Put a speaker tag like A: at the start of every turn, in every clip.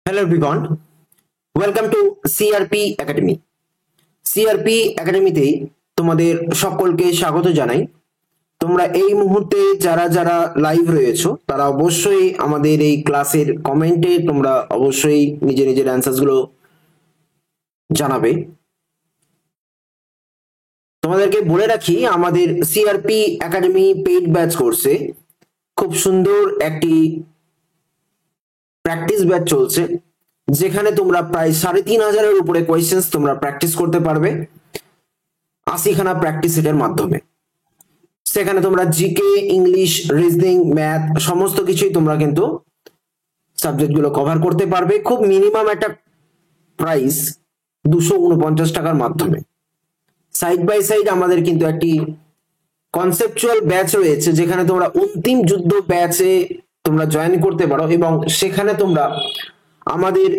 A: Hello everyone, welcome to CRP Academy. CRP Academy-তে তোমাদের সকলকে স্বাগত জানাই। তোমরা এই মুহূর্তে যারা যারা লাইভ রয়েছো তারা অবশ্যই আমাদের এই ক্লাসের কমেন্টে তোমরা অবশ্যই নিজের নিজের অ্যান্সারস গুলো জানাবে। তোমাদেরকে বলে রাখি, আমাদের সিআরপি একাডেমি পেইড ব্যাচ কোর্সে খুব সুন্দর একটি প্র্যাকটিস ব্যাচ চলছে, যেখানে তোমরা প্রায় ৩,৫০০-এর উপরে কোয়েশ্চেন্স তোমরা প্র্যাকটিস করতে পারবে ৮০খানা প্র্যাকটিস সেটের মাধ্যমে। সেখানে তোমরা জিকে, ইংলিশ, রিজনিং, ম্যাথ সমস্ত কিছুই তোমরা কিন্তু সাবজেক্ট গুলো কভার করতে পারবে খুব মিনিমাম একটা প্রাইস ২৪৯ টাকার মাধ্যমে। সাইড বাই সাইড আমাদের কিন্তু একটি কনসেপচুয়াল ব্যাচ রয়েছে, যেখানে তোমরা অন্তিম যুদ্ধ ব্যাচে তোমরা জয়েন করতে পারো এবং সেখানে তোমরা আমাদের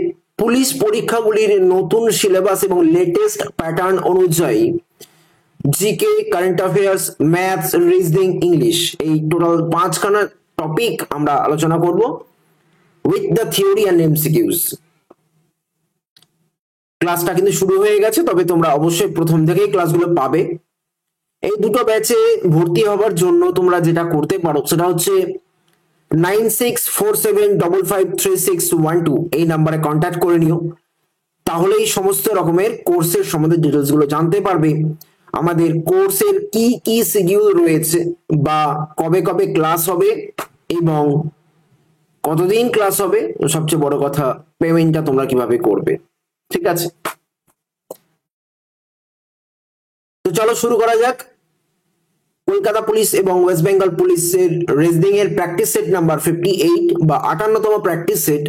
A: পুলিশ পরীক্ষাগুলির নতুন সিলেবাস এবং লেটেস্ট প্যাটার্ন অনুযায়ী GK, current affairs, maths, reasoning, English এই টোটাল ৫খানা টপিক আমরা আলোচনা করব with the theory and MCQs. ক্লাসটা কিন্তু শুরু হয়ে গেছে, তবে তোমরা অবশ্যই প্রথম থেকেই ক্লাসগুলো পাবে। এই দুটো ব্যাচে ভর্তি হওয়ার জন্য তোমরা যেটা করতে পারো সেটা হচ্ছে 9647553612 এই নাম্বারে কন্ট্যাক্ট করে নিও। তাহলেই সমস্ত রকমের কোর্সের সম্বন্ধে ডিটেলস গুলো জানতে পারবে। আমাদের কোর্সের কি কি শিডিউল রয়েছে বা কবে কবে ক্লাস হবে এবং কতদিন ক্লাস হবে, সবচেয়ে বড় কথা পেমেন্টটা তোমরা কিভাবে করবে। ঠিক আছে, তো চলো শুরু করা যাক। কলকাতা পুলিশ এবং ওয়েস্ট বেঙ্গল পুলিশের রিজনিং এর প্র্যাকটিস সেট নাম্বার 58 বা 58তম প্র্যাকটিস সেট।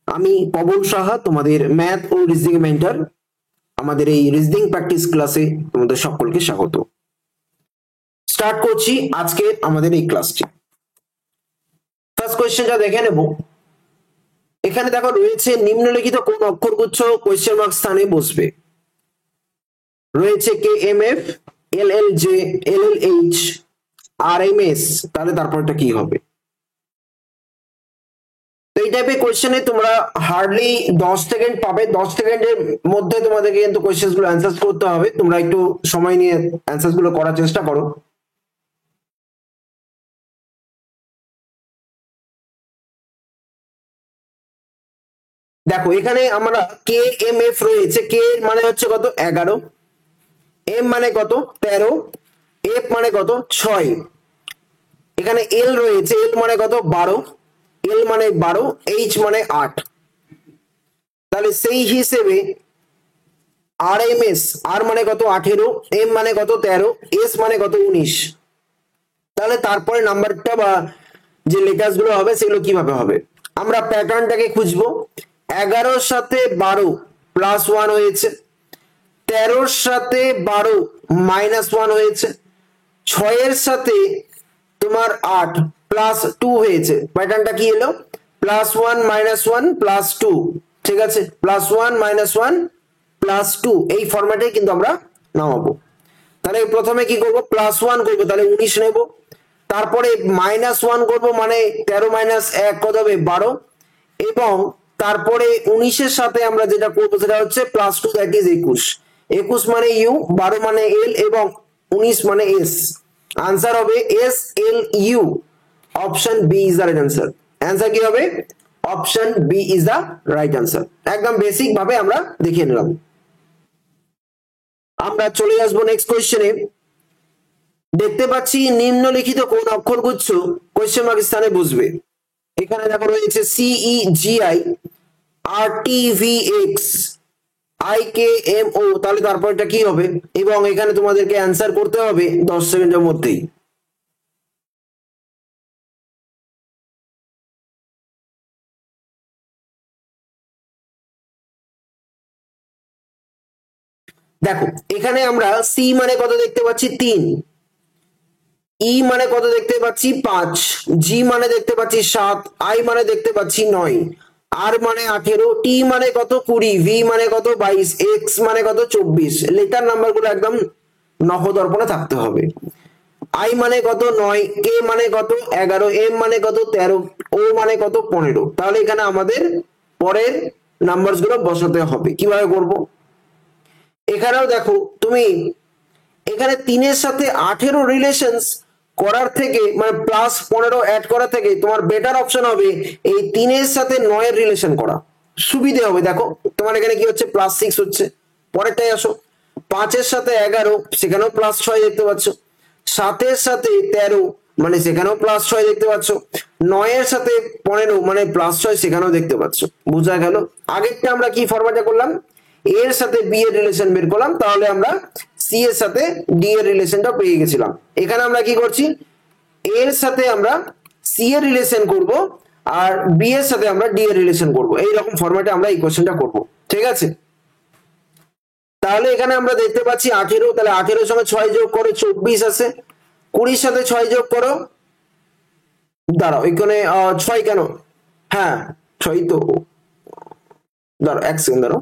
A: আমি পবন সাহা, তোমাদের ম্যাথ ও রিজনিং মেন্টর। আমাদের এই রিজনিং প্র্যাকটিস ক্লাসে তোমাদের সকলকে স্বাগত। স্টার্ট করছি আজকে আমাদের এই ক্লাসটি। ফার্স্ট কোয়েশ্চেনটা দেখে নেব। এখানে দেখো রয়েছে নিম্নলিখিত কোন অক্ষরগুচ্ছ কোয়েশ্চেন মার্ক স্থানে বসবে। রয়েছে KMF, LLJ, LLH, RMS, তাহলে তারপরটা কি হবে? এই টাইপের কোয়েশ্চেনে তোমরা হার্ডলি 10 সেকেন্ড পাবে। 10 সেকেন্ডের মধ্যে তোমাদেরকে কিন্তু কোয়েশ্চেন গুলো অ্যান্সার করতে হবে। তোমরা একটু সময় নিয়ে অ্যান্সার গুলো করার চেষ্টা করো। দেখো এখানে আমরা KMF রয়েছে। K মানে হচ্ছে কত? 11, M মানে কত? 13, F মানে কত? 6। এখানে L রয়েছে, L মানে কত? 12, L মানে 12, H মানে 8। তাহলে সেই হিসেবে RMS, R মানে কত? 18, M মানে কত? 13, S মানে কত? 19। তাহলে তারপরে নাম্বারটা বা যে লেটার্স গুলো হবে সেগুলো কিভাবে হবে? আমরা প্যাটার্নটাকে খুঁজবো। 11-র সাথে 12 +1 হয়েছে, 13-র সাথে 12 -1 হয়েছে, 6-এর সাথে তোমার 8 +2 হয়েছে। প্যাটার্নটা কি এলো? +1 -1 +2। ঠিক আছে, +1 -1 +2 এই ফরম্যাটে কিন্তু আমরা নামাবো। তাহলে প্রথমে কি করব? +1 করবো, তাহলে 19 নেব। তারপরে -1 করব, মানে 13 - 1 কত হবে? 12। এবং তারপরে 19-এর সাথে আমরা যেটা করবো সেটা হচ্ছে +2, দ্যাট ইজ 21। 21 মানে ইউ, 12 মানে এল এবং 19 মানে এস। আনসার হবে SLU। Option B is the right answer. Answer কি হবে? Option B is the right answer. একদম বেসিক ভাবে আমরা দেখিয়ে নিলাম। আমরা চলে আসবো নেক্সট কোয়েশ্চেনে। দেখতে পাচ্ছি নিম্নলিখিত কোন অক্ষরগুচ্ছ কোয়েশ্চেন মার্ক স্থানে বসবে। এখানে দেখো রয়েছে CEGI, RTVX, IKMO, তাহলে তারপরটা কি হবে? এবং এখানে তোমাদেরকে অ্যান্সার করতে হবে 10 সেকেন্ডের মধ্যেই। দেখো এখানে আমরা সি মানে কত দেখতে পাচ্ছি? 3, ই মানে কত দেখতে পাচ্ছি? 5, জি মানে দেখতে পাচ্ছি 7, আই মানে দেখতে পাচ্ছি 9, আর মানে 18, টি মানে কত? 20, ভি মানে কত? 22, এক্স মানে কত? 24। লেটার নাম্বার গুলো একদম নখদর্পণে থাকতে হবে। আই মানে কত? 9, কে মানে কত? 11, এম মানে কত? 13, ও মানে কত? 15। তাহলে এখানে আমাদের পরের নাম্বারস গুলো বসাতে হবে। কিভাবে করব? এখানেও দেখো তুমি এখানে 3-এর সাথে 8-এরও রিলেশনস করার থেকে মানে +15 অ্যাড করা থেকে তোমার বেটার অপশন হবে এই 3-এর সাথে 9-এর রিলেশন করা, সুবিধে হবে। দেখো তোমার এখানে কি হচ্ছে, +6 হচ্ছে। পরেরটাই আসো, 5-এর সাথে 11 সেখানেও +6 দেখতে পাচ্ছ, 7-এর সাথে 13 মানে সেখানেও +6 দেখতে পাচ্ছ, 9-এর সাথে 15 মানে +6 সেখানেও দেখতে পাচ্ছ। বোঝা গেল? আগেরটা আমরা কি ফরম্যাটে করলাম, এর সাথে বি এর রিলেশন বের করলাম, তাহলে আমরা সি এর সাথে ডি এর রিলেশনটা পেয়ে গেছিলাম। এখানে আমরা কি করছি, এর সাথে আমরা সি এর রিলেশন করব আর বি এর সাথে আমরা ডি এর রিলেশন করব, এইরকম ফরম্যাটে আমরা এই কোশ্চেনটা করব। ঠিক আছে, তাহলে এখানে আমরা দেখতে পাচ্ছি 18, তাহলে 18 সঙ্গে 6 যোগ করো 24 আছে, 20 সাথে 6 যোগ করো, দাঁড়াও এখানে 6 কেন, হ্যাঁ 6 তো, দাঁড়াও 1 সেকেন্ড দাঁড়াও,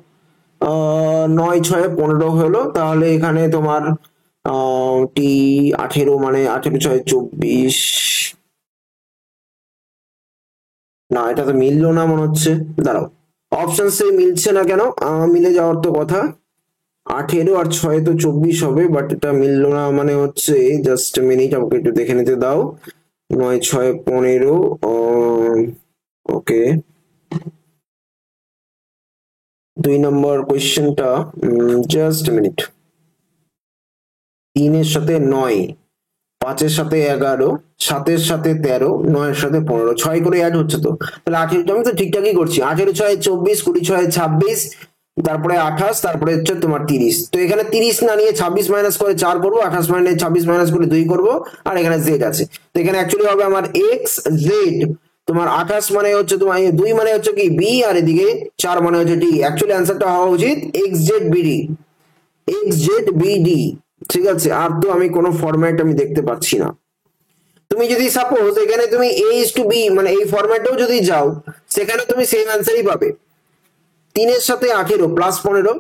A: 9 6 15 হলো, তাহলে এখানে তোমার টি 18 মানে 18 6 24, না এটা তো মিললো না মনে হচ্ছে, দাঁড়াও অপশন সে মিলছে না কেন, মিলে যাওয়ার তো কথা, 18 আর 6 তো 24 হবে, বাট এটা মিললো না মানে হচ্ছে, জাস্ট মিনিট আমাকে একটু দেখে নিতে দাও, 9 6 15, ওকে 2 নম্বর কোয়েশ্চেনটা, জাস্ট মিনিট, 3-এর সাথে 9, 5-এর সাথে 11, 7-এর সাথে 13, 9-এর সাথে 15, 6 করে অ্যাড হচ্ছে তো, তাহলে 18, আমি তো ঠিকঠাকই করছি, 18 6 24, 20 6 26, তারপরে 28, তারপরে হচ্ছে তোমার 30, তো এখানে 30 না নিয়ে 26 মাইনাস করে 4 করবো, 28 মানে 26 মাইনাস করে 2 করবো, আর এখানে জেড আছে, তো এখানে অ্যাকচুয়ালি হবে আমার এক্স জেড, তোমার 28 মানে হচ্ছে তোমার 2 মানে হচ্ছে কি বি, আর এদিকে 4 মানে হচ্ছে ডি, অ্যাকচুয়ালি অ্যান্সারটা হওয়া উচিত x Z BD, x Z BD. ঠিক আছে, আর তো আমি কোনো ফরম্যাট আমি দেখতে পাচ্ছি না। তুমি যদি সাপোজ এখানে তুমি a is to b মানে এই ফরম্যাটেও যদি যাও, সেখানে তুমি সেম অ্যান্সারই পাবে। 3-এর সাথে 18 +15,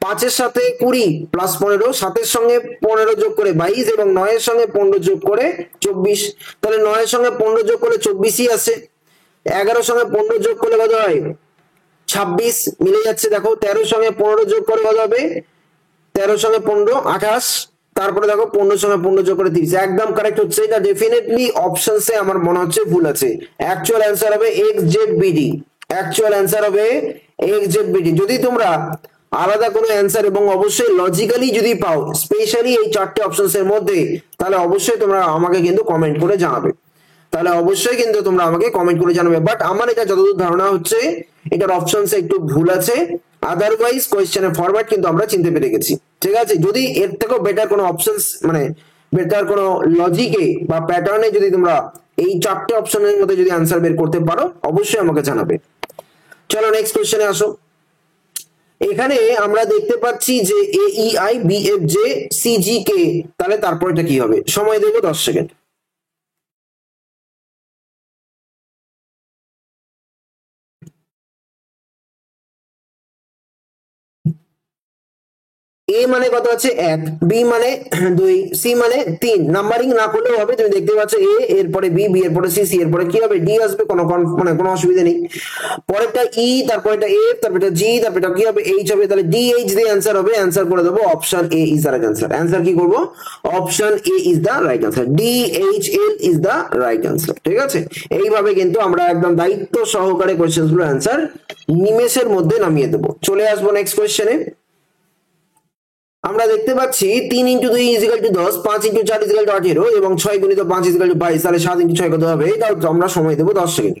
A: 5-এর সাথে 20 +15, 7-এর সঙ্গে 15 যোগ করে 22, এবং 9-এর সঙ্গে 15 যোগ করে 24, তাহলে 9-এর সঙ্গে 15 যোগ করলে 24ই আসে, 11-এর সঙ্গে 15 যোগ করলে কত হয় 26, মিলে যাচ্ছে। দেখো 13-এর সঙ্গে 15 যোগ করে কত হবে, 13 সঙ্গে 15 28, তারপরে দেখো 15 সঙ্গে 15 যোগ করে 30, একদম কারেক্ট হচ্ছে। এটা ডেফিনেটলি অপশনসে আমার মনে হচ্ছে ভুল আছে, অ্যাকচুয়াল অ্যান্সার হবে x Z BD, actual answer হবে এক্স জেড বিডি। যদি তোমরা আলাদা কোনো অ্যান্সার এবং অবশ্যই লজিক্যালি যদি পাও, স্পেশালি এই 4টে অপশনসের মধ্যে, তাহলে অবশ্যই তোমরা আমাকে কিন্তু কমেন্ট করে জানাবে, তাহলে অবশ্যই কিন্তু তোমরা আমাকে কমেন্ট করে জানাবে। বাট আমার এটা যতদূর ধারণা হচ্ছে এটার অপশনস একটু ভুল আছে, আদারওয়াইজ কোয়েশ্চেনের ফরম্যাট কিন্তু আমরা চিনতে পেরে গেছি। ঠিক আছে, যদি এর থেকেও বেটার কোনো অপশনস মানে বেটার কোনো লজিকে বা প্যাটার্নে যদি তোমরা এই 4টে অপশনের মধ্যে যদি অ্যান্সার বের করতে পারো, অবশ্যই আমাকে জানাবে। চলো নেক্সট কোয়েশ্চেনে আসো। এখানে আমরা দেখতে পাচ্ছি যে A E I B F J C G K, তাহলে তারপর এটা কি হবে, সময় দেবো 10 সেকেন্ড। এ মানে কত আছে 1, বি মানে 2, সি মানে 3, নাম্বারিং না করলেও হবে, তুমি দেখতে পাচ্ছ এ এরপরে বি, বি এরপরে সি, সি এরপরে কি হবে ডি আসবে, কোনো মানে কোনো অসুবিধা নেই। পরেরটা ই, তারপর এটা এফ, তারপর এটা জি, তারপর এটা কি হবে এইচ হবে, তাহলে ডি এইচ দিয়ে অ্যান্সার হবে, অ্যান্সার করে দেবো option A is the right answer. Answer কি করবো, option A is the right answer, D H L is the right answer. ঠিক আছে, এইভাবে কিন্তু আমরা একদম দায়িত্ব সহকারে কোয়েশ্চেন গুলো অ্যান্সার নিমেষের মধ্যে নামিয়ে দেবো। চলে আসবো নেক্সট কোয়েশ্চেনে। আমরা দেখতে পাচ্ছি 3 × 2 = 10, 5 × 4 = 18, এবং 6 × 5 = 22, তাহলে 7 × 6 কত হবে, এটাও আমরা সময় দেবো 10 সেকেন্ড।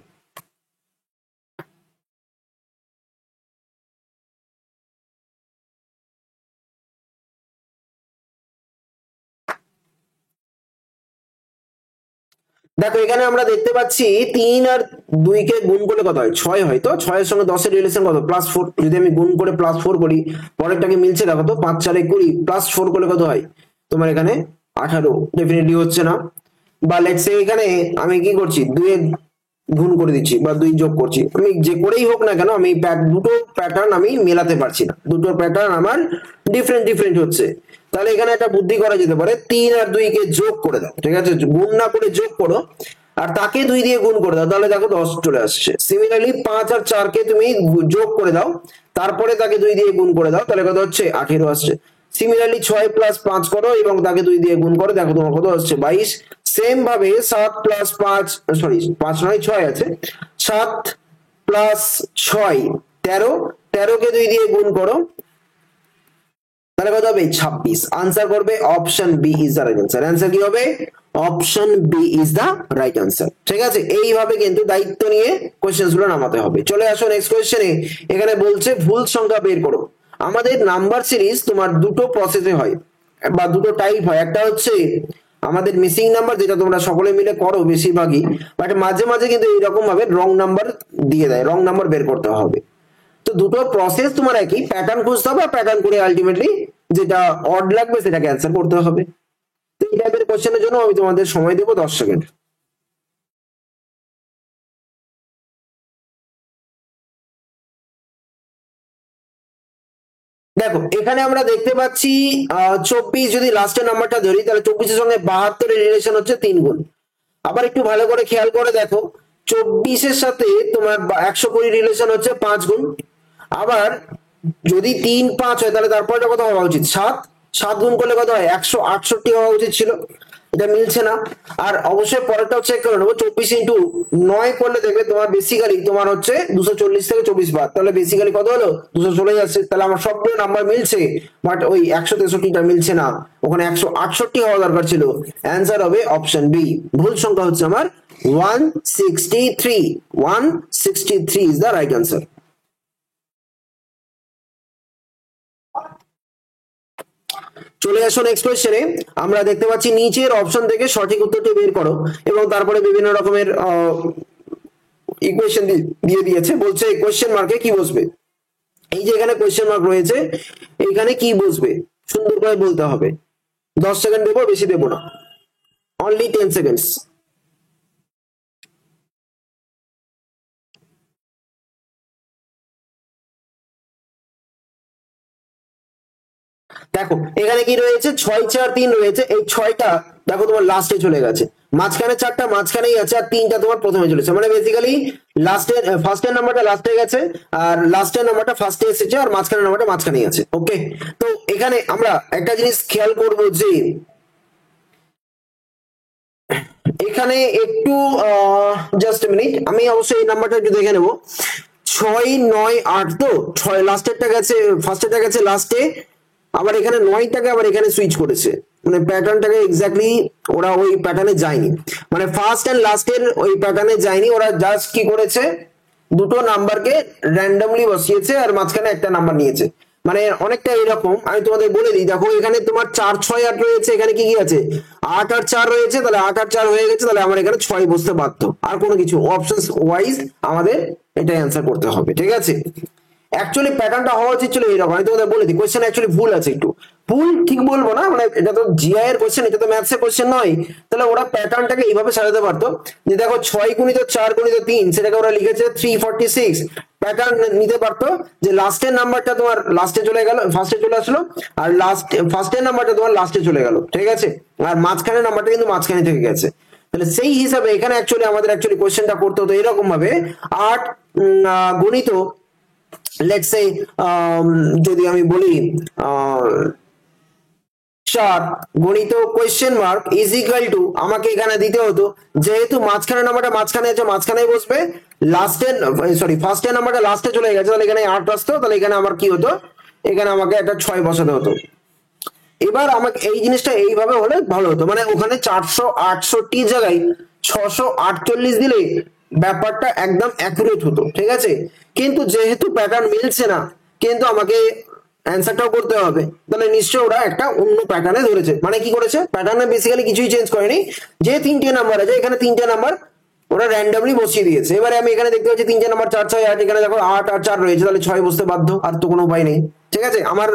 A: দেখো এখানে আমরা দেখতে পাচ্ছি 3 আর 2 কে গুণ করলে কত হয় 6 হয়, তো 6 এর সঙ্গে 10 এর রিলেশন কত +4, যদি আমি গুণ করে +4 করি, পরেরটাকে মিলছে দেখো তো, 5 4 20, +4 করলে কত হয় তোমার এখানে 18, ডেফিনেটলি হচ্ছে না। বা লেটস সে এখানে আমি কি করছি 2 এর গুণ করে দিচ্ছি বা 2 যোগ করছি, আমি যে করেই হোক না কেন আমি দুটো প্যাটার্ন আমি মেলাতে পারছি না, দুটো প্যাটার্ন আমার ডিফারেন্ট ডিফারেন্ট হচ্ছে। তাহলে এখানে একটা বুদ্ধি করা যেতে পারে, 3 আর 2 কে যোগ করে দাও, ঠিক আছে, গুণ না করে যোগ করো, আর তাকে 2 দিয়ে গুণ করে দাও, তাহলে দেখো 10 চলে আসছে। সিমিলারলি 5 আর 4 কে তুমি যোগ করে দাও, তারপরে তাকে 2 দিয়ে গুণ করে দাও, তাহলে কত হচ্ছে 18 আসছে। সিমিলারলি 6 প্লাস 5 করো এবং তাকে 2 দিয়ে গুণ করো, দেখো তোমার কত আসছে 22। সেম ভাবে 7 প্লাস 5, সরি 5 নয় 6 আছে, 7 প্লাস 6 13, 13 কে 2 দিয়ে গুণ করো, তাহলে কত হবে 26। আনসার করবে option B is the right answer. Answer কি হবে? Option B is the right answer. ঠিক আছে, এইভাবে কিন্তু দায়িত্ব নিয়ে কোশ্চেন গুলো নামাতে হবে। চলে আসো নেক্সট কোশ্চেনে। এখানে বলছে ভুল সংখ্যা বের করো। আমাদের নাম্বার সিরিজ তোমার দুটো প্রসেসে হয় বা দুটো টাইপ হয়। একটা হচ্ছে আমাদের মিসিং নাম্বার, যেটা তোমরা সকলে মিলে করো বেশিরভাগই, বাট মাঝে মাঝে কিন্তু এইরকম ভাবে রং নাম্বার দিয়ে দেয়, রং নাম্বার বের করতে হবে। তো দুটো প্রসেস তোমার একই, প্যাটার্ন খুঁজতে হবে, প্যাটার্ন করে আলটিমেটলি যেটা অড লাগবে সেটাকে অ্যান্সার করতে হবে। তো এই টাইপের কোশ্চেনের জন্য আমি তোমাদের সময় দেবো 10 সেকেন্ড। দেখো এখানে আমরা দেখতে পাচ্ছি 24, যদি লাস্টের নাম্বারটা ধরি তাহলে 24 এর সঙ্গে 72 এর রিলেশন হচ্ছে 3 গুণ। আবার একটু ভালো করে খেয়াল করে দেখো, 24 এর সাথে তোমার 120 রিলেশন হচ্ছে 5 গুণ। আবার যদি 3 5 হয় তাহলে তারপরটা কত হওয়া উচিত 7, 7 গুণ করলে কত হয় 168 হওয়া উচিত ছিল, এটা মিলছে না। আর অবশ্যই পরেরটাও চেক করে নেবো, 24 ইন্টু 9 করলে দেখবে তোমার বেসিক্যালি তোমার হচ্ছে 240 থেকে 24 বাদ, তাহলে বেসিক্যালি কত হলো 200 চলে যাচ্ছে। তাহলে আমার সবগুলো নাম্বার মিলছে, বাট ওই 163টা মিলছে না, ওখানে 168 হওয়া দরকার ছিল। অ্যান্সার হবে অপশন বি। ভুল সংখ্যা হচ্ছে আমার 163। 163 ইজ দ্য রাইট আনসার। চলে আসো নেক্সট কোয়েশ্চেনে। আমরা দেখতে পাচ্ছি নিচের অপশন থেকে সঠিক উত্তরটি বের করো এবং তারপরে বিভিন্ন রকমের ইকুয়েশন দিয়ে দিয়েছে। বলছে কোয়েশ্চেন মার্কে কি বসবে। এই যে এখানে কোয়েশ্চেন মার্ক রয়েছে, এখানে কি বসবে সুন্দর করে বলতে হবে। 10 সেকেন্ড দেবো, বেশি দেবো না, অনলি 10 সেকেন্ডস। দেখো এখানে কি রয়েছে 6 4 3 রয়েছে, এই 6টা দেখো তোমার লাস্টে চলে গেছে, মাঝখানে 4টা মাঝখানেই আছে আর 3টা তোমার প্রথমে চলেছে, মানে বেসিক্যালি লাস্টের ফার্স্টের নাম্বারটা লাস্টে গেছে আর লাস্টের নাম্বারটা ফার্স্টে এসেছে আর মাঝখানের নাম্বারটা মাঝখানেই আছে। ওকে, তো এখানে আমরা একটা জিনিস খেয়াল করব যে এখানে একটু জাস্ট মিনিট, আমি অবশ্যই এই নাম্বারটা একটু দেখে নেব। 6 9 8, তো 6 লাস্টেরটা গেছে, ফার্স্টেরটা গেছে লাস্টে, আবার এখানে 9টাকে আবার এখানে সুইচ করেছে, মানে প্যাটার্নটাকে এক্স্যাক্টলি ওরা ওই প্যাটার্নে যায়নি, মানে ফার্স্ট এন্ড লাস্টের ওই প্যাটার্নে যায়নি, ওরা জাস্ট কি করেছে দুটো নাম্বারকে র্যান্ডমলি বসিয়েছে আর মাঝখানে একটা নাম্বার নিয়েছে, মানে অনেকটা এরকম। আমি তোমাদের বলে দিই, দেখো এখানে তোমার 4 6 8 রয়েছে, এখানে কি কি আছে 8 আর 4 রয়েছে, তাহলে 8 আর 4 হয়ে গেছে, তাহলে আমার এখানে 6 বসতে বাধ্য, আর কোনো কিছু অপশন ওয়াইজ আমাদের এটাই অ্যান্সার করতে হবে। ঠিক আছে, অ্যাকচুয়ালি প্যাটার্নটা হওয়া উচিত ছিল এইরকম। আমি তোমাদের বলে দিই, কোয়েশ্চেন অ্যাকচুয়ালি ভুল আছে একটু, ভুল ঠিক বলবো না, মানে এটা তো জিআই এর কোয়েশ্চেন, এটা তো ম্যাথস এর কোয়েশ্চেন নয়। তাহলে ওরা প্যাটার্নটাকে এইভাবে সাজাতে পারতো যে দেখো 6 গুণিত 4 গুণিত 3, সেটাকে ওরা লিখেছে 346। প্যাটার্ন নিতে পারতো যে লাস্টের নাম্বারটা তোমার লাস্টে চলে গেল, ফার্স্টে চলে আসলো, আর লাস্ট ফার্স্টের নাম্বারটা তোমার লাস্টে চলে গেল। ঠিক আছে, আর মাঝখানের নাম্বারটা কিন্তু মাঝখানে থেকে গেছে। তাহলে সেই হিসাবে এখানে অ্যাকচুয়ালি আমাদের অ্যাকচুয়ালি কোয়েশ্চেনটা করতে হতো এরকম ভাবে, 8 গণিত লেটস সে যদি আমি বলি 4 গণিত question mark is equal to, আমাকে এখানে দিতে হতো যেহেতু মাঝখানে নাম্বারটা মাঝখানে আছে মাঝখানেই বসবে, লাস্টের সরি ফার্স্টের নাম্বারটা লাস্টে চলে গেছে, তাহলে এখানে 8 আসতো, তাহলে এখানে আমার কি হতো এখানে আমাকে একটা 6 বসাতে হতো। এবার আমাকে এই জিনিসটা এইভাবে হলে ভালো হতো, মানে ওখানে 468 জায়গায় 648 দিলে ব্যাপারটা একদম অ্যাকুরেট হতো। ঠিক আছে, কিন্তু যেহেতু প্যাটার্ন মিলছে না, কিন্তু আমাকে অ্যান্সারটাও করতে হবে, তাহলে নিশ্চয়ই ওরা একটা অন্য প্যাটার্নে ধরেছে। মানে কি করেছে, প্যাটার্নে বেসিক্যালি কিছুই চেঞ্জ করেনি, যে 3টে নাম্বার আছে এখানে 3টে নাম্বার ওরা র্যান্ডমলি বসিয়ে দিয়েছে। এবারে আমি এখানে দেখতে পাচ্ছি 3টে নাম্বার 4 6 8, এখানে দেখো 8 আর 4 রয়েছে, তাহলে 6 বসতে বাধ্য, আর তো কোনো উপায় নেই। ঠিক আছে, আমার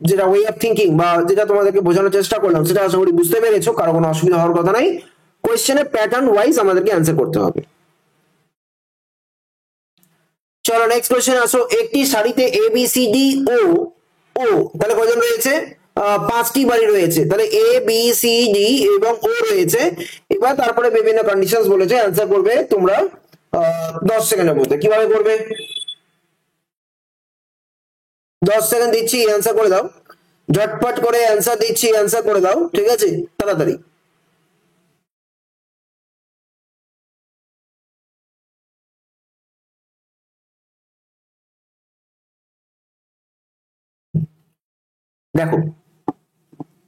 A: যেটা ওয়ে অফ থিঙ্কিং বা যেটা তোমাদেরকে বোঝানোর চেষ্টা করলাম সেটা আশা করি বুঝতে পেরেছো, কারো কোনো অসুবিধা হওয়ার কথা নাই। কোয়েশ্চেনের প্যাটার্ন ওয়াইজ আমাদেরকে অ্যান্সার করতে হবে। চলো নেক্সট কোয়েশ্চেন আসো। একটি শাড়িতে এ বি সি ডি ও ও, তাহলে কজন রয়েছে পাঁচটি বাড়ি রয়েছে, তাহলে এ বি সি ডি এবং ও রয়েছে। এবার তারপরে বিভিন্ন কন্ডিশন বলেছে, অ্যান্সার করবে তোমরা 10 সেকেন্ডের মধ্যে। কিভাবে করবে? 10 সেকেন্ড দিচ্ছি, অ্যান্সার করে দাও। ঝটপট করে অ্যান্সার দিচ্ছি, অ্যান্সার করে দাও, ঠিক আছে, তাড়াতাড়ি। দেখো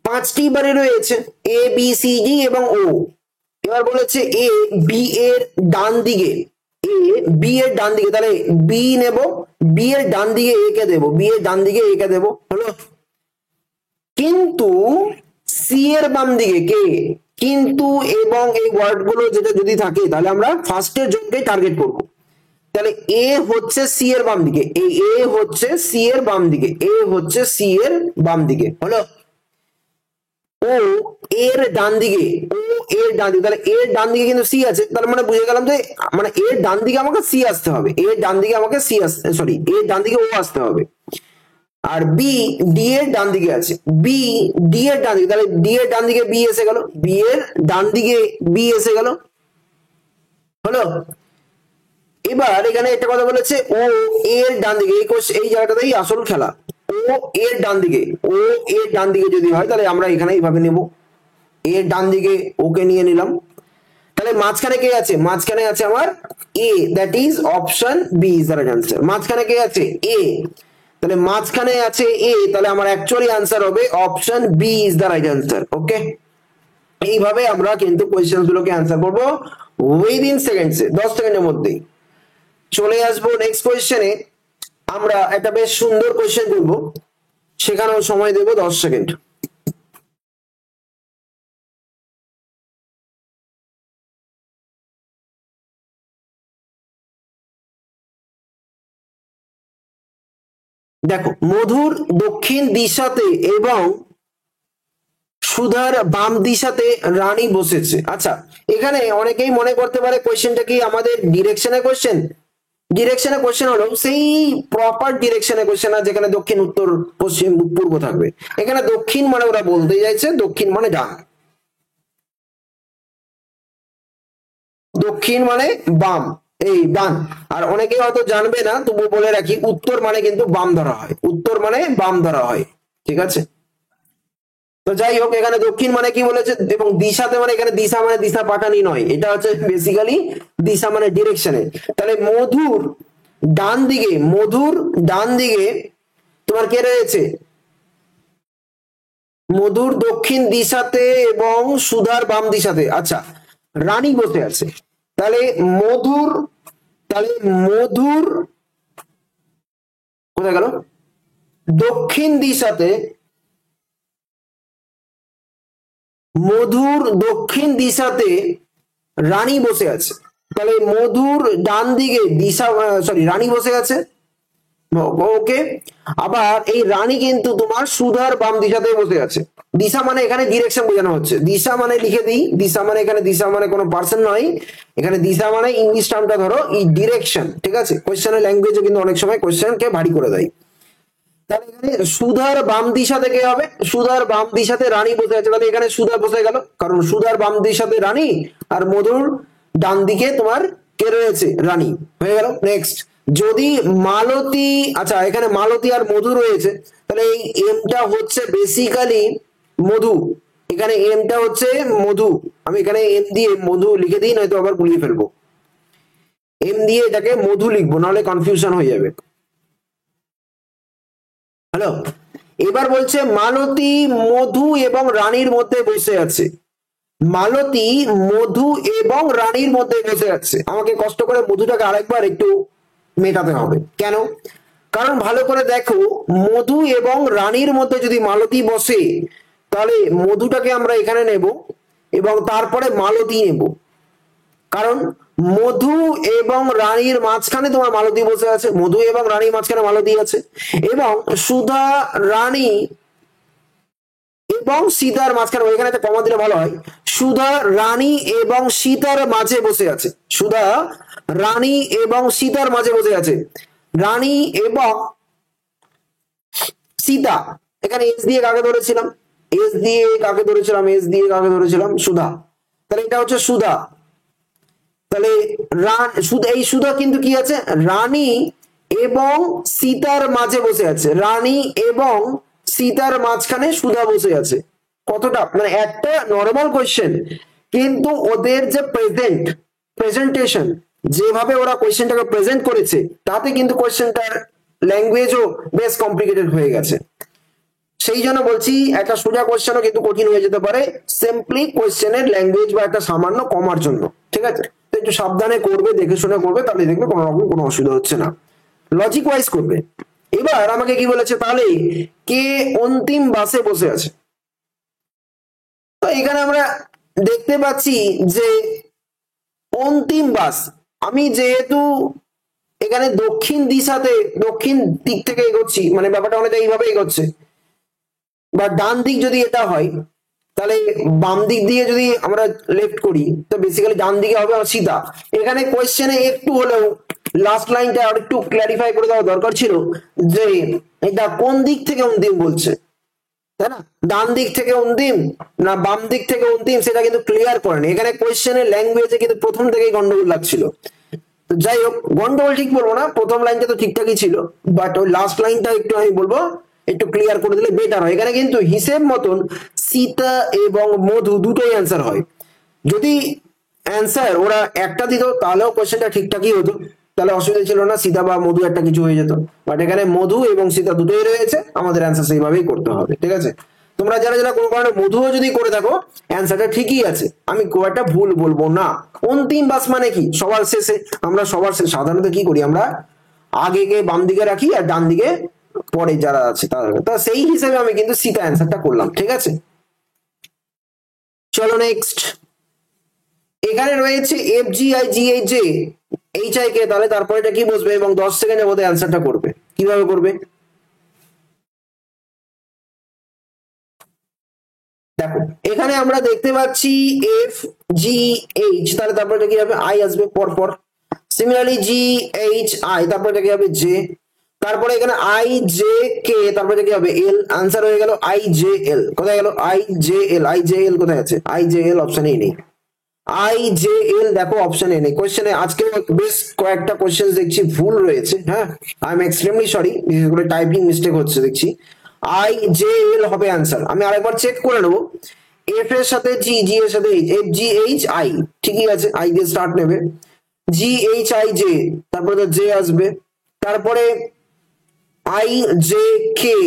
A: পাঁচটি বাড়ি রয়েছে, এ বি সি ডি এবং ও। এবার বলেছে এ বি এর ডান দিকে, এ বি এর ডান দিকে, তাহলে বি নেব, বি এর ডান দিকে এ কে দেবো, বি এর ডান দিকে এ কে দেবো, হলো। কিন্তু সি এর বাম দিকে কে, কিন্তু এবং এই ওয়ার্ড গুলো যেটা যদি থাকে তাহলে আমরা ফার্স্টের জনকে টার্গেট করব। তাহলে এ হচ্ছে সি এর বাম দিকে, এই এ হচ্ছে সি এর বাম দিকে, এ হচ্ছে সি এর বাম দিকে, হলো। ও এর ডান দিকে, ও এর ডান দিকে, তাহলে এর ডান দিকে কিন্তু সি আছে, তার মানে বুঝে গেলাম যে মানে এর ডান দিকে আমাকে সি আসতে হবে, এর ডান দিকে আমাকে সি আসতে, সরি এর ডান দিকে ও আসতে হবে। আর বি ডি এর ডান দিকে আছে, বি ডি এর ডান দিকে, তাহলে ডি এর ডান দিকে বি এসে গেল, বি এর ডান দিকে বি এসে গেল, হলো। এবার এখানে একটা কথা বলেছে, ও এর ডান দিকে, এই জায়গাটাতেই আসল খেলা। ও এর ডান দিকে, ও এর ডান দিকে যদি হয় তাহলে আমরা এখানে এইভাবে নেব, এর ডান দিকে ওকে নিয়ে নিলাম। তাহলে মাঝখানে কে আছে? মাঝখানে আছে আমার A, that is option B is the right answer. মাঝখানে কে আছে? এ, তাহলে মাঝখানে আছে এ, তাহলে আমার অ্যাকচুয়ালি আনসার হবে option B is the right answer. Okay, এইভাবে আমরা কিন্তু কোয়েশ্চেন গুলোকে আনসার করবো উইদিন সেকেন্ডসে, 10 সেকেন্ডের মধ্যেই। চলে আসবো নেক্সট কোয়েশ্চেনে। আমরা একটা বেশ সুন্দর কোয়েশ্চেন করবো, সেখানেও সময় দেবো 10 সেকেন্ড। দেখো, মধুর দক্ষিণ দিশাতে এবং সুধার বাম দিশাতে রানী বসেছে। আচ্ছা, এখানে অনেকেই মনে করতে পারে কোয়েশ্চেনটা কি আমাদের ডিরেকশনের কোয়েশ্চেন। ডিরেকশনের কোয়েশ্চেন হলো সেই প্রপার ডিরেকশনের কোয়েশ্চেন, না যেখানে দক্ষিণ উত্তর পশ্চিম পূর্ব থাকবে। এখানে দক্ষিণ মানে ওরা বলতে চাইছে দক্ষিণ মানে ডান, দক্ষিণ মানে বাম, এই ডান। আর অনেকে হয়তো জানবে না, তবু বলে রাখি, উত্তর মানে কিন্তু বাম ধরা হয়, উত্তর মানে বাম ধরা হয়, ঠিক আছে। তো যাই হোক, এখানে দক্ষিণ মানে কি বলেছে, এবং দিশাতে মানে এখানে দিশা মানে দিশা পাঠানি নয়, এটা হচ্ছে বেসিক্যালি দিশা মানে ডিরেকশনে। তাহলে মধুর ডান দিকে, মধুর ডান দিকে তোমার কে রয়েছে? মধুর দক্ষিণ দিশাতে এবং সুধার বাম দিশাতে, আচ্ছা, রানী বসে আছে। তাহলে মধুর, তাহলে মধুর কোথায় গেল? দক্ষিণ দিশাতে, মধুর দক্ষিণ দিশাতে রানী বসে আছে। তাহলে মধুর ডান দিকে দিশা, সরি রানী বসে আছে, ওকে। আবার এই রানী কিন্তু তোমার সুধার বাম দিশাতে বসে আছে। দিশা মানে এখানে ডিরেকশন বোঝানো হচ্ছে, দিশা মানে লিখে দিই, দিশা মানে এখানে দিশা মানে কোনো পার্সন নয়, এখানে দিশা মানে ইংলিশ টার্মটা ধরো এই ডিরেকশন, ঠিক আছে। কোয়েশ্চেনের ল্যাঙ্গুয়েজে কিন্তু অনেক সময় কোয়েশ্চেনকে ভারী করে দেয়। তাহলে এখানে সুধার বাম দিশা থেকে হবে, সুধার বাম দিশাতে রানী বসে আছে, তাহলে এখানে সুধা বসে গেল, কারণ সুধার বাম দিশাতে রানী আর মধুর ডান দিকে তোমার কে রয়েছে? রানী, হয়ে গেল। নেক্সট, যদি মালতী, আচ্ছা এখানে মালতী আর মধু রয়েছে, তাহলে এই এমটা হচ্ছে বেসিক্যালি মধু, এখানে এমটা হচ্ছে মধু, আমি এখানে এম দিয়ে মধু লিখে দিই, নয়তো আবার গুলিয়ে ফেলবো। এম দিয়ে এটাকে মধু লিখবো, নাহলে কনফিউশন হয়ে যাবে। হ্যালো, এবার বলছে মালতী মধু এবং রানীর মধ্যে বসে আছে। মালতী মধু এবং রানীর মধ্যে বসে আছে। আমাকে কষ্ট করে মধুটাকে আরেকবার একটু মেটাতে হবে। কেন? কারণ ভালো করে দেখো, মধু এবং রানীর মধ্যে যদি মালতী বসে, তাহলে মধুটাকে আমরা এখানে নেব এবং তারপরে মালতী নেব, কারণ মধু এবং রানীর মাঝখানে তোমার মালতী বসে আছে, মধু এবং রানীর মাঝখানে মালতী আছে, এবং সুধা রানী এবং সীতার মাঝখানে, ওইখানে একটা কমা দিলে ভালো হয়, সুধা রানী এবং সীতার মাঝে বসে আছে, সুধা রানী এবং সীতার মাঝে বসে আছে। রানী এবং সীতা, এখানে এস দিয়ে কাকে ধরেছিলাম, সুধা। তাহলে এটা হচ্ছে সুধা। তাহলে এই সুধা কিন্তু কি আছে, রানী এবং সীতার মাঝে বসে আছে, রানী এবং সীতার মাঝখানে সুধা বসে আছে। কতটা মানে একটা নর্মাল কোয়েশ্চেন, কিন্তু ওদের যে প্রেজেন্টেশন, যেভাবে ওরা কোয়েশ্চেনটাকে প্রেজেন্ট করেছে, তাতে কিন্তু কোয়েশ্চেনটার ল্যাঙ্গুয়েজও বেশ কমপ্লিকেটেড হয়ে গেছে। সেই জন্য বলছি একটা সোজা কোয়েশ্চেনও কিন্তু কঠিন হয়ে যেতে পারে, সিম্পলি কোয়েশ্চেনের ল্যাঙ্গুয়েজ বা একটা সামান্য কমার জন্য। ঠিক আছে, তো একটু সাবধানে করবে, দেখে শুনে করবে, তাহলে দেখবে কোনো রকম কোনো অসুবিধা হচ্ছে না, লজিক ওয়াইজ করবে। এবার আমাকে কি বলেছে, তাহলে কে অন্তিম বাসে বসে আছে। তো এখানে আমরা দেখতে পাচ্ছি যে অন্তিম বাস, আমি যেহেতু এখানে দক্ষিণ দিক থেকে এগোচ্ছি, মানে ব্যাপারটা অনেকটা এইভাবে এগোচ্ছে, বা ডান দিক যদি এটা হয়, তাহলে বাম দিক দিয়ে যদি আমরা লেফট করি, তো বেসিক্যালি ডান দিকে হবে আমার সীতা। এখানে কোয়েশ্চেনে একটু হলেও লাস্ট লাইনটা আর একটু ক্ল্যারিফাই করে দেওয়া দরকার ছিল, যে এটা কোন দিক থেকে অন্তিম বলছে, তাই না? ডান দিক থেকে অন্তিম না বাম দিক থেকে অন্তিম, সেটা কিন্তু ক্লিয়ার করেনি। এখানে কোয়েশ্চেনের ল্যাঙ্গুয়েজে কিন্তু প্রথম থেকেই গন্ডগোল লাগছিল। তো যাই হোক, গন্ডগোল ঠিক বলবো না, প্রথম লাইনটা তো ঠিকঠাকই ছিল, বাট ওই লাস্ট লাইনটা একটু আমি বলবো একটু ক্লিয়ার করে দিলে বেটার হয়। এখানে কিন্তু হিসেব মতন সীতা এবং মধু দুটোই অ্যান্সার হয়। যদি অ্যান্সার ওরা একটা দিত তাহলেও কোয়েশ্চেনটা ঠিকঠাকই হতো, তাহলে অসুবিধা ছিল না, সীতা বা মধু একটা কিছু হয়ে যেত। বাট এখানে মধু এবং সীতা দুটোই রয়েছে, আমাদের অ্যান্সার সেইভাবেই করতে হবে। ঠিক আছে, তোমরা যারা যারা কোনো কারণে মধুও যদি করে থাকো, অ্যান্সারটা ঠিকই আছে, আমি খুব একটা ভুল বলবো না। অন্তিম বাস মানে কি, সবার শেষে। আমরা সবার শেষে সাধারণত কি করি, আমরা আগে বাম দিকে রাখি আর ডান দিকে পরে যারা আছে তারা, তা সেই হিসেবে আমি কিন্তু সীতা অ্যান্সারটা করলাম। ঠিক আছে, চলো নেক্সট। এখানে রয়েছে F G I G H J H I K, তাহলে তারপরে এটা কি বসবে এবং 10 সেকেন্ডের মধ্যে অ্যান্সারটা করবে। কিভাবে করবে দেখো, এখানে আমরা দেখতে পাচ্ছি এফ জি এইচ, তাহলে তারপরে কি হবে, আই আসবে পরপর। সিমিলারলি জি এইচ আই, তারপরে কি হবে, জে। তারপরে এখানে আই জে কে, তারপরে কি হবে, এল। আনসার হয়ে গেল আই জে এল। কোথায় গেল I J L, I J L কোথায় আছে, আই জে এল অপশনেই নেই, আই জে এল দেখো অপশনে নেই। কোয়েশ্চেনে আজকে বেশ কয়েকটা কোয়েশ্চেন দেখছি ভুল রয়েছে, হ্যাঁ, আই এম এক্সট্রিমলি সরি, বিশেষ করে টাইপিং মিস্টেক হচ্ছে দেখছি। আই জে এল হবে আনসার। আমি আরেকবার চেক করে নেবো, এফ এর সাথে জি, জি এর সাথে H, F G H I ঠিকই আছে, আই দিয়ে স্টার্ট নেবে, জি এইচ আই জে, তারপরে তো জে আসবে, তারপরে I J K,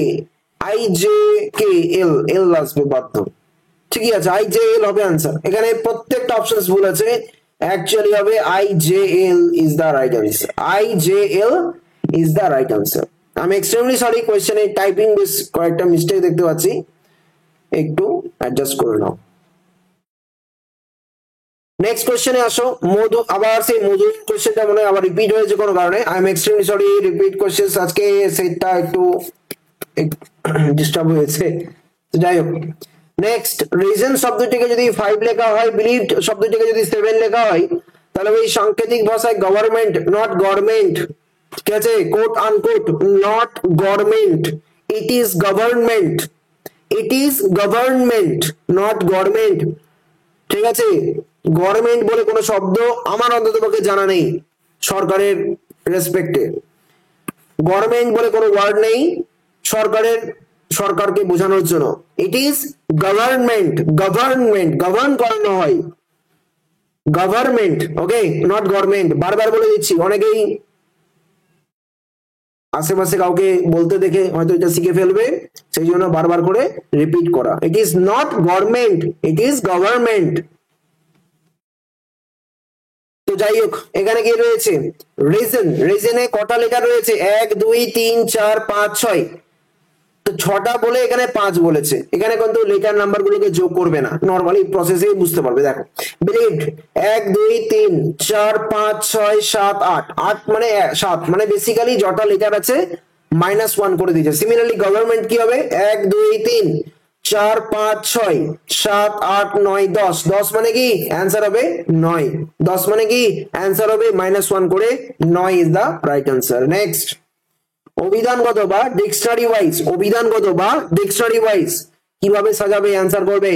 A: I J K L, L আসবে বাধ্য। ঠিকই আছে, আই জে এল হবে আনসার। এখানে প্রত্যেকটা অপশন ভুল আছে, অ্যাকচুয়ালি হবে I J L is the right answer, I J L is the right answer. আমি এক্সট্রিমলি সরি, কোয়েশ্চেনে টাইপিং বেশ কয়েকটা মিস্টেক দেখতে পাচ্ছি, একটু অ্যাডজাস্ট করে নাও। নেক্সট কোয়েশ্চেনে আসো, মধু, আবার সেই মধু কোয়েশ্চেনটা মনে হয় আবার রিপিট হয়েছে কোনো কারণে, I am extremely sorry, repeat question আজকে সেটটা একটু ডিস্টার্ব হয়েছে। যাই হোক, নেক্সট, রিজন শব্দটিকে যদি 5 লেখা হয়, বিলিভড শব্দটিকে যদি 7 লেখা হয়, তাহলে ওই সাংকেতিক ভাষায় গভর্নমেন্ট, নট গভর্নমেন্ট। ঠিক আছে, coat unquote, not government, it is government, it is government, not government. ঠিক আছে, গভর্নমেন্ট বলে কোনো শব্দ আমার অন্তত পক্ষে জানা নেই সরকারের রেসপেক্টে, গভর্নমেন্ট বলে কোনো ওয়ার্ড নেই সরকারের, সরকারকে বোঝানোর জন্য। It is government, government govern করানো হয়, গভর্নমেন্ট, ওকে, নট গভর্নমেন্ট। বারবার বলে দিচ্ছি, অনেকেই আশেপাশে কাউকে বলতে দেখে হয়তো এটা শিখে ফেলবে, সেই জন্য বারবার করে রিপিট করা, it is not government, it is government. তো যাই হোক, এখানে কি রয়েছে, রিজন, রিজনে কটা লেখা রয়েছে, 1 2 3 4 5 6, তো 6টা বলে এখানে 5 বলেছে, এখানে কিন্তু লেটার নাম্বার গুলোকে যোগ করবে না, নরমালি প্রসেসে বুঝতে পারবে। দেখো, বিলিভড 1 2 3 4 5 6 7 8, 8 মানে 7, মানে বেসিক্যালি যটা লেটার আছে -1 করে দিয়েছে। সিমিলারলি গভর্নমেন্ট কি হবে, 1 2 3 4 5 6 7 8 9 10, 10 মানে কি অ্যান্সার হবে 9, 10 মানে কি অ্যান্সার হবে -1 করে 9 is the right answer. Next, অভিধানগত বা ডিকশনারি ওয়াইজ, অভিধানগত বা ডিকশনারি ওয়াইজ কিভাবে সাজাবে অ্যান্সার করবে?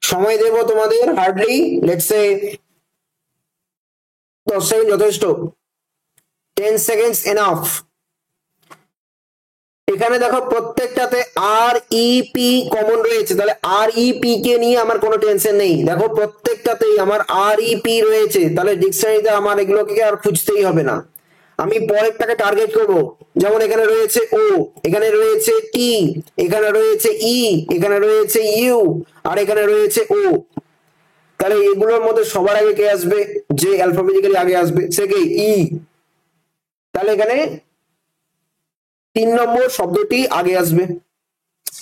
A: সময় দেব তোমাদের হার্ডলি লেটস সে 10 সেকেন্ড যথেষ্ট, 10 সেকেন্ডস এনাফ। এখানে দেখো প্রত্যেকটাতে আর ই পি কমন রয়েছে, তাহলে আর ই পি কে নিয়ে আমার কোনো টেনশন নেই। দেখো প্রত্যেকটাতেই আমার আর ই পি রয়েছে, তাহলে ডিকশনারিতে আমার এগুলোকে আর খুঁজতেই হবে না। আমি পরেরটাকে টার্গেট করব, যেমন এখানে রয়েছে ও, এখানে রয়েছে টি, এখানে রয়েছে ই, এখানে রয়েছে ইউ, আর এখানে রয়েছে ও। তাহলে এগুলোর মধ্যে সবার আগে কে আসবে? যে অ্যালফাবেটিক্যালি আগে আসবে সে কে? ই। তাহলে এখানে 3 নম্বর শব্দটি আগে আসবে।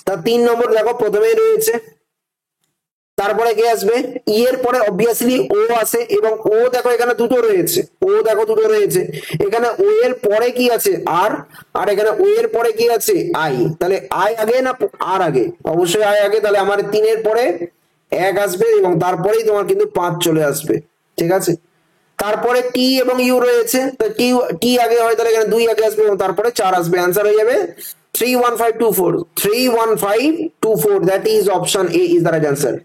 A: তা 3 নম্বর দেখো প্রথমেই রয়েছে, তারপরে কে আসবে? ই এর পরে অবভিয়াসলি ও আসে, এবং ও দেখো এখানে দুটো রয়েছে, ও দেখো দুটো রয়েছে। এখানে ও এর পরে কি আছে? আর, আর এখানে ও এর পরে কি আছে? আই। তাহলে আই আগে না আর আগে? অবশ্যই আই আগে। তাহলে আমার 3 এর পরে 1 আসবে এবং তারপরেই তোমার কিন্তু 5 চলে আসবে, ঠিক আছে। তারপরে টি এবং ইউ রয়েছে, টি টি আগে হয়, তাহলে এখানে 2 আগে আসবে এবং তারপরে 4 আসবে। অ্যান্সার হয়ে যাবে 31524, 31524। That is option A is the right answer.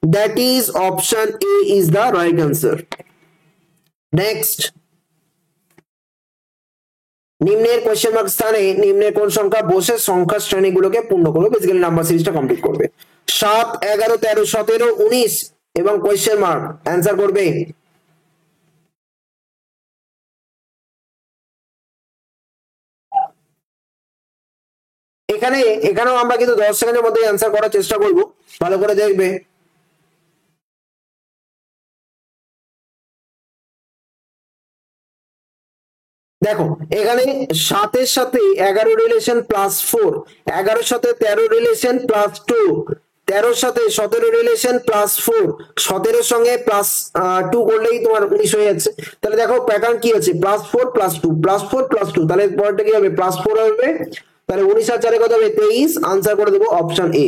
A: That is option A is the right answer. Next, নিম্নের কোশ্চেন মার্ক স্থানে নিম্নের কোন সংখ্যা বসে সংখ্যা শ্রেণীগুলোকে পূর্ণ করবে? বেসিক্যালি নাম্বার সিরিজটা কমপ্লিট করবে। 7, 11, 13, 17, 19 এবং কোশ্চেন মার্ক অ্যান্সার করবে। এখানেও আমরা কিন্তু 10 সেকেন্ডের মধ্যে অ্যান্সার করার চেষ্টা করব, ভালো করে দেখবে। দেখো এখানে 7 সাথে 11 রিলেশন +4, 11 সাথে 13 রিলেশন +2, 13 সাথে 17 রিলেশন +4, 17 সঙ্গে +2 করলেই তোমার 19 হয়ে যাচ্ছে। তাহলে দেখো প্যাটার্ন কি আছে? +4 +2 +4 +2, তাহলে পরেরটা কি হবে? +4 হবে। তাহলে 19 আর 4 কত হবে? 23। আনসার করে দেবো অপশন এ।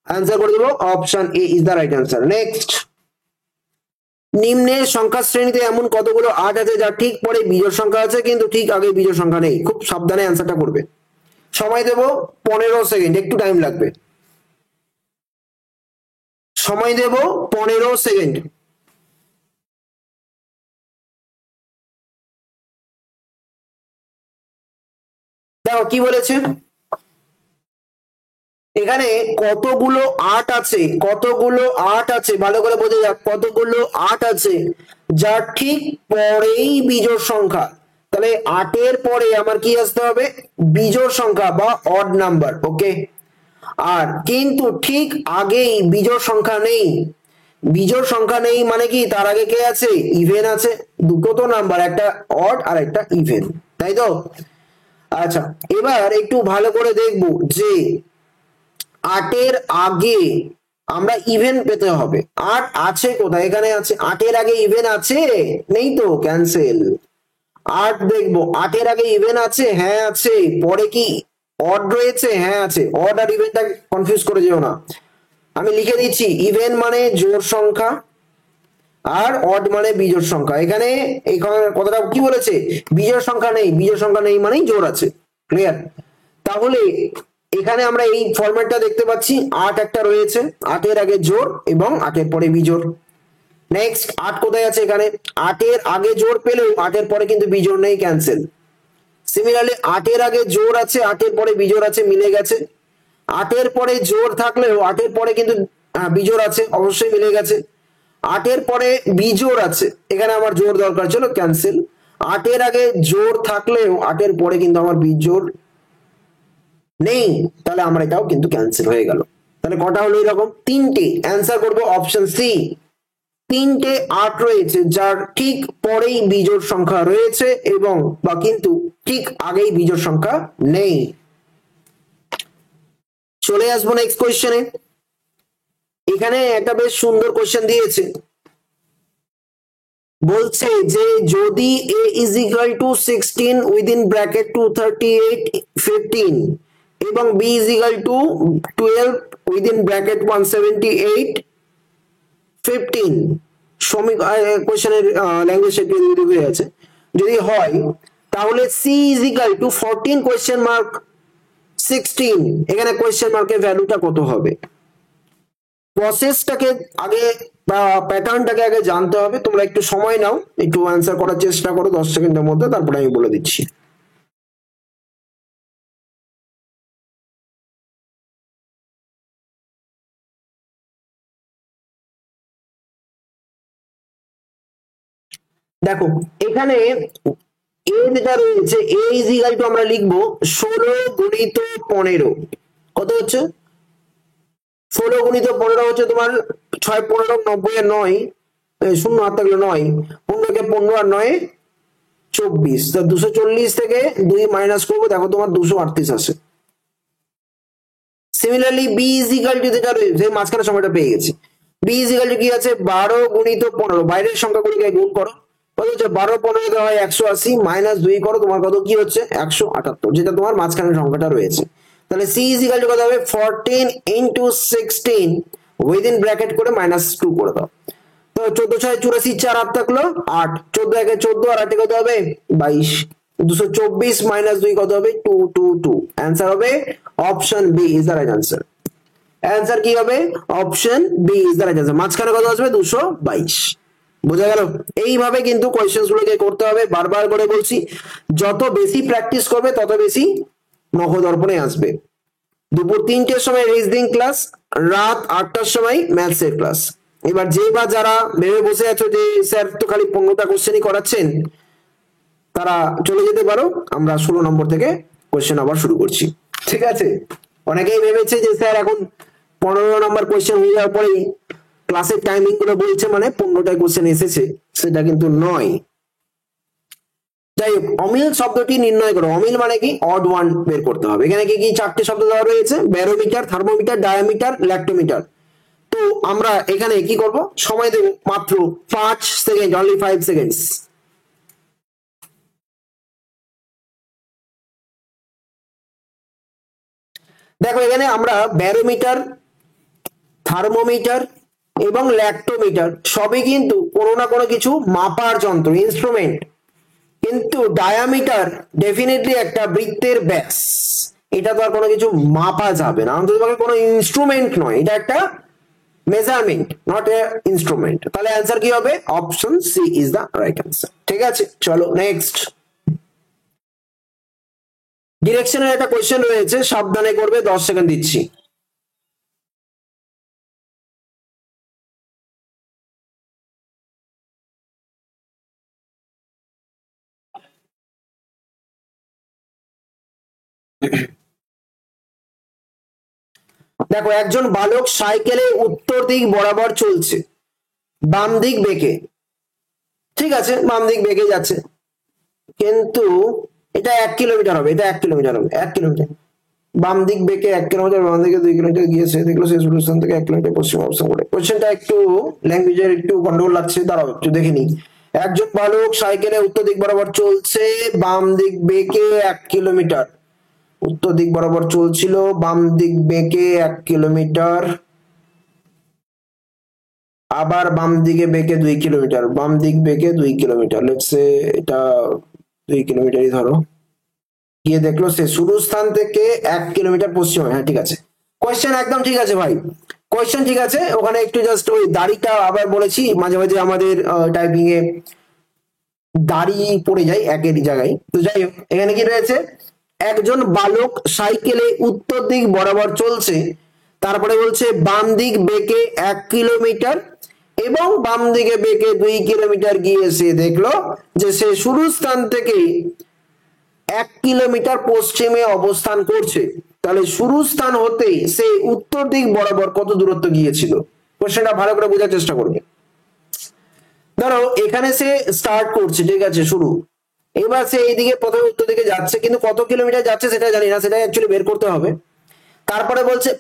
A: আনসার করে দেবো option A is the right answer. Next, নিম্নের সংখ্যা শ্রেণীতে এমন কতগুলো 8 আছে যার ঠিক পরে বিজোড় সংখ্যা আছে কিন্তু ঠিক আগে বিজোড় সংখ্যা নেই? খুব সাবধানে অ্যান্সারটা করবে। সময় দেব 15 সেকেন্ড, একটু টাইম লাগবে। সময় দেব 15 সেকেন্ড। দেখো কি বলেছে এখানে, কতগুলো 8 আছে, কতগুলো 8 আছে ভালো করে বোঝা যাক, কতগুলো 8 আছে যার ঠিক পরেই বিজোড় সংখ্যা। তাহলে 8 এর পরে আমার কি আসতে হবে? বিজোড় সংখ্যা বা অড নাম্বার, ওকে। আর কিন্তু ঠিক আগেই বিজোড় সংখ্যা নেই। বিজোড় সংখ্যা নেই মানে কি? তার আগে কে আছে? ইভেন আছে। দুটো তো নাম্বার, একটা অড আর একটা ইভেন, তাই তো? আচ্ছা, এবার একটু ভালো করে দেখবো যে 8 এর আগে আমরা ইভেন পেতে হবে। 8 আছে কোথায়? এখানে আছে। 8 এর আগে ইভেন আছে? নেই তো, ক্যান্সেল। 8 দেখবো, 8 এর আগে ইভেন আছে? হ্যাঁ আছে। পরে কি অড রয়েছে? হ্যাঁ আছে। অড আর ইভেনটা কনফিউজ করে যেও না। আমি লিখে দিচ্ছি, ইভেন মানে জোড় সংখ্যা আর অড মানে বিজোড় সংখ্যা। এখানে এই কথাটা কি বলেছে? বিজোড় সংখ্যা নেই, বিজোড় সংখ্যা নেই মানেই জোড় আছে। ক্লিয়ার? তাহলে এখানে আমরা এই ফরম্যাটটা দেখতে পাচ্ছি, 8 একটা রয়েছে, 8 এর আগে জোড় এবং 8 এর পরে বিজোড়। নেক্সট, 8 কোথায় আছে? এখানে। 8 এর আগে জোড় পেলেও 8 এর পরে কিন্তু বিজোড় নেই, ক্যান্সেল। সিমিলারলি 8 এর আগে জোড় আছে, 8 এর পরে বিজোড় আছে, মিলে গেছে। 8 এর পরে জোড় থাকলেও 8 এর পরে কিন্তু বিজোড় আছে, অবশ্যই মিলে গেছে। 8 এর পরে বিজোড় আছে, এখানে আমার জোড় দরকার ছিল, ক্যান্সেল। 8 এর আগে জোড় থাকলেও 8 এর পরে কিন্তু আমার বিজোড় নেই, তাহলে আমার এটাও কিন্তু ক্যান্সেল হয়ে গেল। তাহলে কটা হলো? এরকম 3টে। অ্যান্সার করবো অপশন সি। 3টে 8 রয়েছে যার ঠিক পরেই বিজোড় সংখ্যা রয়েছে এবং বা কিন্তু ঠিক আগেই বিজোড় সংখ্যা নেই। চলে আসবো নেক্সট কোয়েশ্চেনে। এখানে একটা বেশ সুন্দর কোয়েশ্চেন দিয়েছে, বলছে যে যদি a is equal to 16 within bracket 238 15 এবং b is equal to 12 within bracket 178 15 কোয়েশ্চেনের ল্যাঙ্গুয়েজ একটু হয়ে আছে, যদি হয় তাহলে C is equal to 14 question mark 16, এখানে কোয়েশ্চেন মার্কের ভ্যালুটা কত হবে? প্রসেসটাকে আগে বা প্যাটার্নটাকে আগে জানতে হবে। তোমরা একটু সময় নাও, একটু অ্যান্সার করার চেষ্টা করো 10 সেকেন্ডের মধ্যে, তারপরে আমি বলে দিচ্ছি। দেখো এখানে এ যেটা রয়েছে, এ ইজ ইকাল টু আমরা লিখবো 16 গুণিত 15। কত হচ্ছে? 16 গুণিত 15 হচ্ছে তোমার 6 15 90 আর 9, শূন্য হাত থাকলে 9, 15 কে 15 আর 9 24, তা 240 থেকে 2 মাইনাস করবো, দেখো তোমার 238 আসে। Similarly B is equal to যেটা রয়েছে, মাঝখানে সময়টা পেয়ে গেছি। বি ইজ ইকাল টু কি আছে? 12 গুণিত 15, বাইরের সংখ্যাগুলিকে গুণ করো, কত হচ্ছে? 12 15 দেওয়া হয় 180, মাইনাস 2 করো, তোমার কত কি হচ্ছে? 178, যেটা তোমার মাঝখানের সংখ্যাটা রয়েছে। তাহলে সি ইজ ইকাল টু কত হবে? 14 ইন্টু 16 উইদিন ব্র্যাকেট করে মাইনাস 2 করে দাও। তো 14 6 84, 4 8 থাকলো 8, 14 একে 14 আর 8 কত হবে? 22, 224 মাইনাস 2 কত হবে? 222। অ্যান্সার হবে option B is the right answer. Answer কি হবে? Option B is the right answer. মাঝখানে কত আসবে? 222। বোঝা গেল? এইভাবে কিন্তু কোয়েশ্চেন গুলোকে করতে হবে, বারবার করে বলছি। যত বেশি প্র্যাকটিস করবে তত বেশি নখদর্পণে আসবে। দুপুর 3টের সময় রিজনিং ক্লাস, রাত 8টার সময় ম্যাথসের ক্লাস। এবার যে বা যারা ভেবে বসে আছো যে স্যার তো খালি 15টা কোশ্চেনই করাচ্ছেন, তারা চলে যেতে পারো, আমরা 16 নম্বর থেকে কোশ্চেন আবার শুরু করছি। ঠিক আছে? অনেকেই ভেবেছে যে স্যার এখন 15 নম্বর কোশ্চেন হয়ে যাওয়ার পরেই ক্লাসের টাইমিং গুলো বলছে মানে 15টা কোশ্চেন এসেছে, সেটা কিন্তু নয়। যাই হোক, অমিল শব্দটি নির্ণয় করো। অমিল মানে কি? অড ওয়ান বের করতে হবে। এখানে কি কি 4টে শব্দ দেওয়া রয়েছে? Barometer, thermometer, diameter, lactometer. তো আমরা এখানে কি করব? সময় দেব মাত্র 5 সেকেন্ড, অনলি 5 সেকেন্ডস। দেখো এখানে আমরা ব্যারোমিটার, থার্মোমিটার এবং ল্যাক্টোমিটার সবই কিন্তু কোনো না কোনো কিছু মাপার যন্ত্র, ইনস্ট্রুমেন্ট। কিন্তু ডায়ামিটার ডেফিনেটলি একটা বৃত্তের ব্যাস, এটা তো আর কোনো কিছু মাপা যাবে না, অন্তত কোনো ইনস্ট্রুমেন্ট নয়, এটা একটা মেজারমেন্ট, নট এ ইনস্ট্রুমেন্ট। তাহলে অ্যান্সার কি হবে? Option C is the right answer. ঠিক আছে, চলো নেক্সট। ডিরেকশনের একটা কোয়েশ্চেন রয়েছে, সাবধানে করবে, 10 সেকেন্ড দিচ্ছি। দেখো একজন বালক সাইকেলে উত্তর দিক বরাবর চলছে, বাম দিক বেঁকে। ঠিক আছে, বাম দিক বেঁকে যাচ্ছে, কিন্তু এটা 1 কিলোমিটার হবে, এটা 1 কিলোমিটার হবে, 1 কিলোমিটার। বাম দিক বেঁকে 1 কিলোমিটার, বাম দিকে 2 কিলোমিটার গিয়েছে, দেখলো শেষ স্থান থেকে 1 কিলোমিটার পশ্চিম অবস্থান করে। কোশ্চেনটা একটু ল্যাঙ্গুয়েজের একটু গন্ডগোল লাগছে, দাঁড়াও একটু দেখে নিই। একজন বালক সাইকেলে উত্তর দিক বরাবর চলছে, বাম দিক বেঁকে 1 কিলোমিটার। উত্তর দিক বরাবর চলছিল, বাম দিক বেঁকে 1 কিলোমিটার, আবার বাম দিকে বেঁকে 2 কিলোমিটার, বাম দিক বেঁকে 2 কিলোমিটার, লেটস সে এটা 2 কিলোমিটারই ধরো। গিয়ে দেখলো সে শুরু স্থান থেকে 1 কিলোমিটার পশ্চিমে। হ্যাঁ ঠিক আছে, কোয়েশ্চেন একদম ঠিক আছে ভাই, কোয়েশ্চেন ঠিক আছে। ওখানে একটু জাস্ট ওই দাড়িটা আবার বলেছি, মাঝে মাঝে আমাদের টাইপিং এ দাড়ি পড়ে যায় একের জায়গায়। তো যাই হোক, এখানে কি রয়েছে? একজন বালক সাইকেলে উত্তর দিক বরাবর চলছে, তারপরে বলছে বাম দিক বেঁকে 1 কিলোমিটার এবং বাম দিকে বেঁকে 2 কিলোমিটার গিয়ে সে দেখলো যে সে শুরু স্থান থেকে 1 কিলোমিটার পশ্চিমে অবস্থান করছে। তাহলে শুরু স্থান হতে সে উত্তর দিক বরাবর কত দূরত্ব গিয়েছিল? কোশ্চেনটা ভালো করে বোঝার চেষ্টা করবে। ধরো এখানে সে স্টার্ট করছে, ঠিক আছে, শুরু। এবার সে এইদিকে প্রথমে উত্তর দিকে যাচ্ছে, কিন্তু কত কিলোমিটার যাচ্ছে সেটা জানি না, সেটা অ্যাকচুয়ালি বের করতে হবে। তারপরে বলছে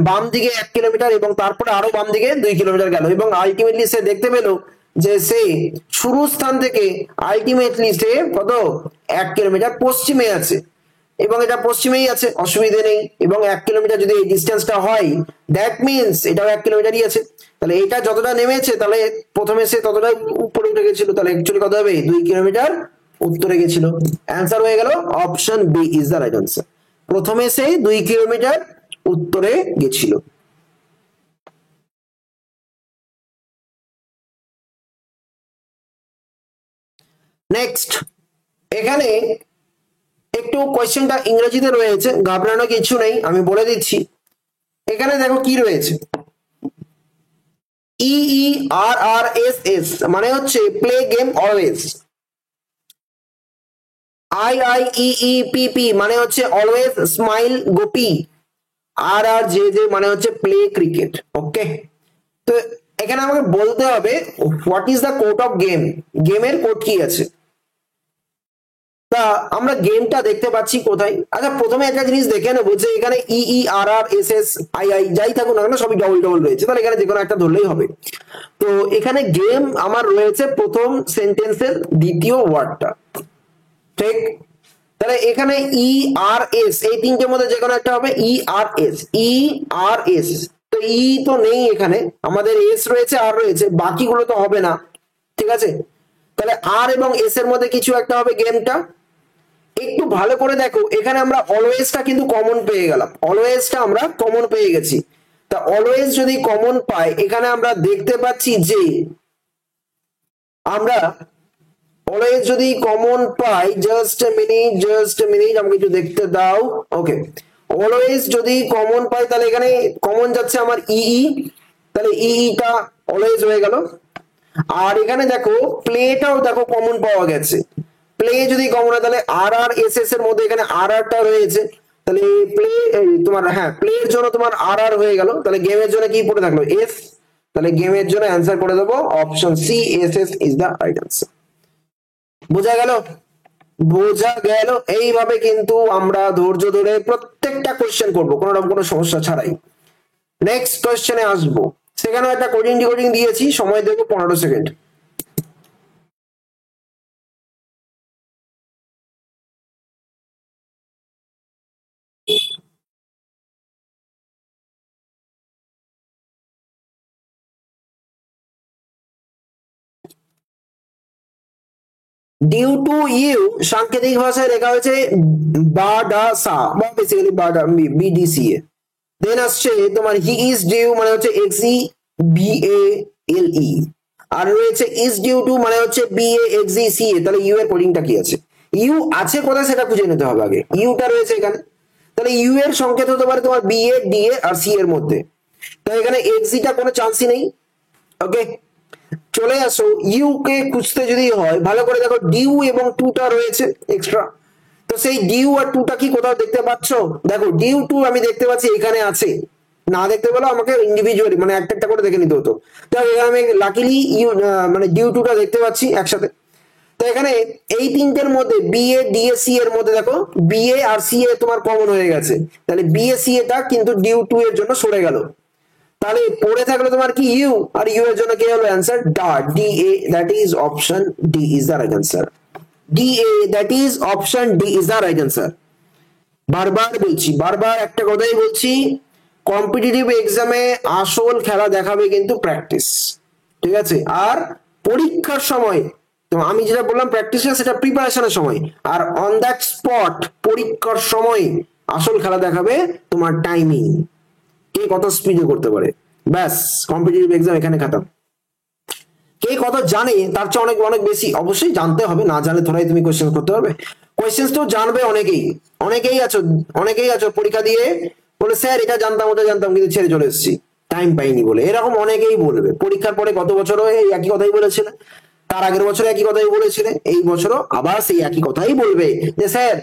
A: বাম দিকে 1 কিলোমিটার এবং তারপরে আরো বাম দিকে 2 কিলোমিটার গেল, এবং আলটিমেটলি সে দেখতে পেল যে সে শুরু স্থান থেকে আলটিমেটলি সে কত 1 কিলোমিটার পশ্চিমে আছে, এবং এটা পশ্চিমেই আছে, অসুবিধে নেই। এবং 1 কিলোমিটার যদি এই ডিস্টেন্সটা হয়, দ্যাট মিনস এটাও 1 কিলোমিটারই আছে। তাহলে এটা যতটা নেমেছে তাহলে প্রথমে সে ততটা উপরে উঠে গেছিল, তাহলে অ্যাকচুয়ালি কত হবে 2 কিলোমিটার উত্তরে গেছিল। অ্যান্সার হয়ে গেল option B is the right answer. প্রথমে সে 2 কিলোমিটার উত্তরে গেছিল। নেক্সট, এখানে একটু কোয়েশ্চেনটা ইংরেজিতে রয়েছে, ঘাবড়ানো কিছু নেই, আমি বলে দিচ্ছি। এখানে দেখো কি রয়েছে, EERRSS মানে হচ্ছে প্লে গেম অলওয়েজ। IIEEPP মানে হচ্ছে অলওয়েজ স্মাইল গোপি। RRJJ মানে হচ্ছে প্লে ক্রিকেট। ওকে, তো এখানে আমাকে বলতে হবে what is the code of game, গেমের কোড কি আছে। তা আমরা গেমটা দেখতে পাচ্ছি কোথায়? আচ্ছা প্রথমে একটা জিনিস দেখে নেবো যে এখানে EERRSSII যাই থাকুক না কেন সবই ডবল ডবল রয়েছে, তাহলে এখানে যে কোনো একটা ধরলেই হবে। তো এখানে গেম আমার রয়েছে প্রথম সেন্টেন্সের দ্বিতীয় ওয়ার্ডটা, ঠিক? তাহলে এখানে ERS এই তিনটের মধ্যে যে কোনো একটা হবে, ERS। তো ই তো নেই এখানে, আমাদের এস রয়েছে আর রয়েছে, বাকিগুলো তো হবে না, ঠিক আছে? তাহলে আর এবং এস এর মধ্যে কিছু একটা হবে গেমটা। একটু ভালো করে দেখো, এখানে আমরা অলওয়েজটা কিন্তু কমন পেয়ে গেলাম, অলওয়েজটা আমরা কমন পেয়ে গেছি। তা অলওয়েজ যদি কমন পাই, এখানে আমরা দেখতে পাচ্ছি যে আমরা অলওয়েজ যদি common pi, just a minute আমাকে একটু দেখতে দাও। ওকে, অলওয়েজ যদি কমন পাই তাহলে এখানে কমন যাচ্ছে আমার ইই, তাহলে ইইটা অলওয়েজ হয়ে গেল। আর এখানে দেখো প্লেটাও দেখো কমন পাওয়া গেছে, প্লে যদি কমন হয় তাহলে RRSS এর মধ্যে এখানে RRটা রয়েছে, তাহলে প্লে তোমার হ্যাঁ প্লের জন্য তোমার RR হয়ে গেল, তাহলে গেমের জন্য কি পড়ে থাকলো এস, তাহলে গেমের জন্য অ্যান্সার করে দেবো option C, SS is the right answer. বোঝা গেল? বোঝা গেল। এইভাবে কিন্তু আমরা ধৈর্য ধরে প্রত্যেকটা কোশ্চেন করবো কোনো রকম কোনো সমস্যা ছাড়াই। নেক্সট কোশ্চেনে আসবো, সেখানেও একটা কোডিং ডিকোডিং দিয়েছি, সময় দেবো 15 সেকেন্ড। ডিউ টু ইউ সাংকেতিক ভাষায় লেখা হয়েছে বাডাসা বা বেসিক্যালি বাডা BDCA। দেন আসছে তোমার হি ইজ ডিউ মানে হচ্ছে XEBALE, আর রয়েছে ইজ ডিউ টু মানে হচ্ছে BAXECA। তাহলে ইউ এর কোডিংটা কি আছে? ইউ আছে কোথায় সেটা খুঁজে নিতে হবে আগে। ইউটা রয়েছে এখানে, তাহলে ইউ এর সংকেত হতে পারে তোমার BA DA আর সি এর মধ্যে, তাই এখানে XEটা কোনো চান্সই নেই। ওকে, চলে আসো ইউ কে খুঁজতে যদি হয়, ভালো করে দেখো ডিউ এবং টুটা রয়েছে এক্সট্রা, তো সেই ডিউ আর টুটা কি কোথাও দেখতে পাচ্ছ? দেখো ডিউ টু আমি দেখতে পাচ্ছি এখানে আছে, না দেখতে পেলে আমাকে ইন্ডিভিজুয়ালি মানে একটা একটা করে দেখে নিতে হতো। দেখো এখানে আমি লাকিলি ইউ মানে ডিউ টুটা দেখতে পাচ্ছি একসাথে। তো এখানে এই তিনটের মধ্যে BADAC এর মধ্যে দেখো BA আর CA তোমার কমন হয়ে গেছে, তাহলে BACA টা কিন্তু ডিউ টু এর জন্য সরে গেল। তাহলে পড়ে থাকলো তোমার কি ইউ, আর ইউ এর জন্য কি হলো answer DA, that is option D is the right answer. DA, that is option D is the right answer. বারবার বলছি, বারবার একটা কথাই বলছি, কম্পিটিটিভ এক্সামে আসল খেলা দেখাবে কিন্তু প্র্যাকটিস, ঠিক আছে? আর পরীক্ষার সময় তো আমি যেটা বললাম প্র্যাকটিসটা সেটা প্রিপারেশনের সময়, আর অন দ্যাট স্পট পরীক্ষার সময় আসল খেলা দেখাবে তোমার টাইমিং, কে কত স্পিডে করতে পারে। ব্যাস, কম্পিটিটিভ এক্সাম এখানে খাতাম। কে কত জানে তার চেয়ে অনেক অনেক বেশি অবশ্যই জানতে হবে, না জানলে থোড়াই তুমি কোয়েশ্চেন করতে পারবে। কোয়েশ্চেন তো জানবে অনেকেই, অনেকেই আছো পরীক্ষা দিয়ে বলে স্যার এটা জানতাম ওটা জানতাম কিন্তু ছেড়ে চলে এসেছি, টাইম পাইনি বলে, এরকম অনেকেই বলবে। পরীক্ষার পরে গত বছরও এই একই কথাই বলেছিলে, তার আগের বছর একই কথাই বলেছিলে, এই বছরও আবার সেই একই কথাই বলবে যে স্যার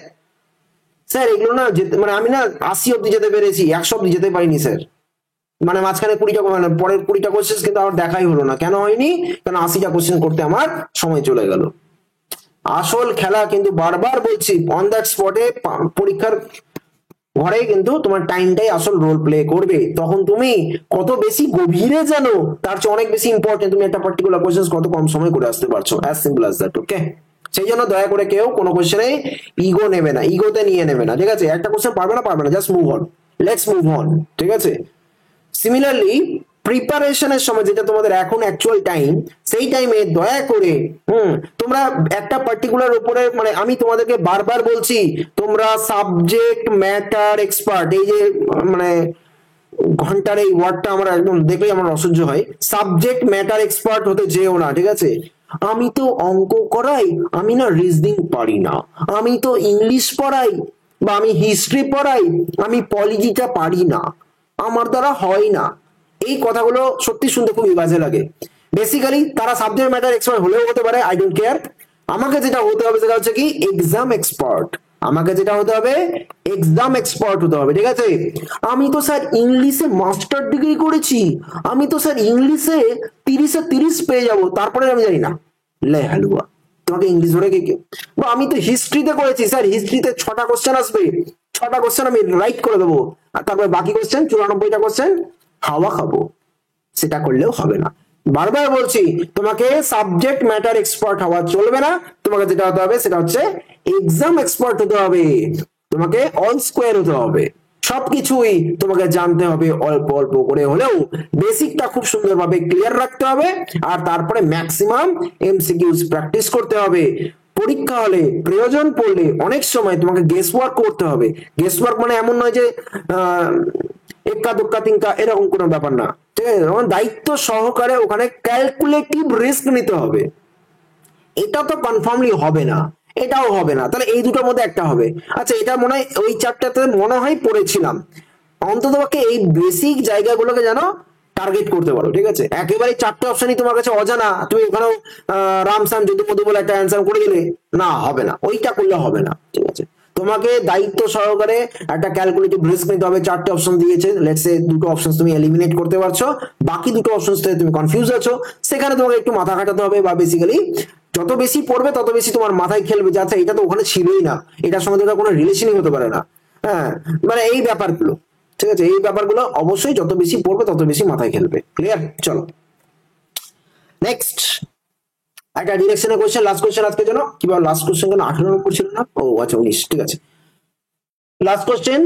A: স্যার এগুলো না মানে আমি না 80 অব্দি যেতে পেরেছি, 100 অব্দি যেতে পারিনি স্যার, মানে মাঝখানে 20টা মানে পরের 20টা কোশ্চেন কিন্তু আমার দেখাই হলো না। কেন হয়নি? কারণ 80টা কোশ্চেন করতে আমার সময় চলে গেল। আসল খেলা কিন্তু বারবার বলছি অন দ্যাট স্পটে পরীক্ষার ঘরে কিন্তু তোমার টাইমটাই আসল রোল প্লে করবে। তখন তুমি কত বেশি গভীরে জানো তার চেয়ে অনেক বেশি ইম্পর্টেন্ট তুমি একটা পার্টিকুলার কোশ্চেন কত কম সময় করে আসতে পারছো, অ্যাজ সিম্পল অ্যাজ দ্যাট। ওকে, সেই জন্য দয়া করে কেউ কোনো কোশ্চেনে ইগো নেবে না, ইগোতে নিয়ে নেবে না, ঠিক আছে? একটা কোশ্চেন পারবে না, just move on, let's move on, ঠিক আছে? সিমিলারলি প্রিপারেশনের সময়, যেটা তোমাদের এখন অ্যাকচুয়াল টাইম, সেই টাইমে দয়া করে তোমরা একটা পার্টিকুলার উপরে, মানে আমি তোমাদেরকে বারবার বলছি, তোমরা সাবজেক্ট ম্যাটার এক্সপার্ট, এই যে মানে ঘন্টার এই ওয়ার্ডটা আমার একদম দেখলেই আমার অসহ্য হয়, সাবজেক্ট ম্যাটার এক্সপার্ট হতে যেও না, ঠিক আছে? আমি তো অঙ্ক করাই, আমি না রিজনিং পারি না, আমি তো ইংলিশ পড়াই বা আমি হিস্ট্রি পড়াই, আমি পলিটিটা পারি না, আমার দ্বারা হয় না, এই কথাগুলো সত্যি শুনতে খুবই বাজে লাগে। বেসিক্যালি তারা সাবজেক্ট ম্যাটার এক্সপার্ট হলেও হতে পারে, আই ডোন্ট কেয়ার। আমাকে যেটা হতে হবে সেটা হচ্ছে কি এক্সাম এক্সপার্ট, আমাকে যেটা হতে হবে এক্সাম এক্সপার্ট হতে হবে, ঠিক আছে? আমি তো স্যার ইংলিশে মাস্টার ডিগ্রি করেছি, আমি তো স্যার ইংলিশে 30-এ 30 পেয়ে যাব, তারপরে আমি জানি না, লে হালুয়া, তোমাকে ইংলিশ ধরে কে? বা আমি তো হিস্ট্রিতে করেছি স্যার, হিস্ট্রিতে 6টা কোশ্চেন আসবে, 6টা কোশ্চেন আমি রাইট করে দেবো, আর তারপরে বাকি কোশ্চেন 94টা কোশ্চেন হাওয়া খাবো, সেটা করলেও হবে না। বারবার বলছি, তোমাকে সাবজেক্ট ম্যাটার এক্সপার্ট হওয়া চলবে না, তোমাকে যেটা হতে হবে সেটা হচ্ছে এক্সাম এক্সপার্ট হতে হবে, তোমাকে অল স্কোয়ার হতে হবে, সবকিছুই তোমাকে জানতে হবে, অল্প অল্প করে হলেও বেসিকটা খুব সুন্দরভাবে ক্লিয়ার রাখতে হবে, আর তারপরে ম্যাক্সিমাম এমসিকিউজ প্র্যাকটিস করতে হবে। পরীক্ষা হলে প্রয়োজন পড়লে অনেক সময় তোমাকে গেস ওয়ার্ক করতে হবে। গেস ওয়ার্ক মানে এমন নয় যে এক্কা দুক্কা তিনকা এরকম কোনো ব্যাপার না, ঠিক আছে? দায়িত্ব সহকারে ওখানে ক্যালকুলেটিভ রিস্ক নিতে হবে। এটা তো কনফার্মলি হবে না, এটাও হবে না, তাহলে এই দুটোর মধ্যে একটা হবে। আচ্ছা, এটা মনে হয় ওই চ্যাপ্টারতে মনে হয় পড়েছিলাম, অন্তত পক্ষে এই বেসিক জায়গাগুলোকে যেন টার্গেট করতে পারো, ঠিক আছে? একেবারে 4টে অপশনই তোমার কাছে অজানা, তুমি ওখানেও রামসাম যদি মধু বলে একটা অ্যান্সার করে দিলে, না হবে না, ওইটা করলে হবে না, ঠিক আছে? তোমাকে দায়িত্ব সহকারে একটা ক্যালকুলেটিভ রিস্ক নিতে হবে। 4টে অপশন দিয়েছে, লেটস সে 2টো অপশন তুমি এলিমিনেট করতে পারছো, বাকি 2টো অপশন থেকে তুমি কনফিউজ আছো, সেখানে তোমাকে একটু মাথা খাটাতে হবে, বা বেসিক্যালি যত বেশি পড়বে তত বেশি তোমার মাথায় খেলবে যে আচ্ছা এটা তো ওখানে ছিলই না, এটার সঙ্গে তো কোনো রিলেশনই হতে পারে না। হ্যাঁ, মানে এই ব্যাপারগুলো, ঠিক আছে? এই ব্যাপারগুলো অবশ্যই যত বেশি পড়বে তত বেশি মাথায় খেলবে। ক্লিয়ার? চলো নেক্সট একটা ডিরেকশনের কোশ্চেন, লাস্ট কোশ্চেন আজকের জন্য। কি বল, লাস্ট কোশ্চেন কেন 18 নম্বর ছিল না? ও আচ্ছা 19, ঠিক আছে। লাস্ট কোশ্চেন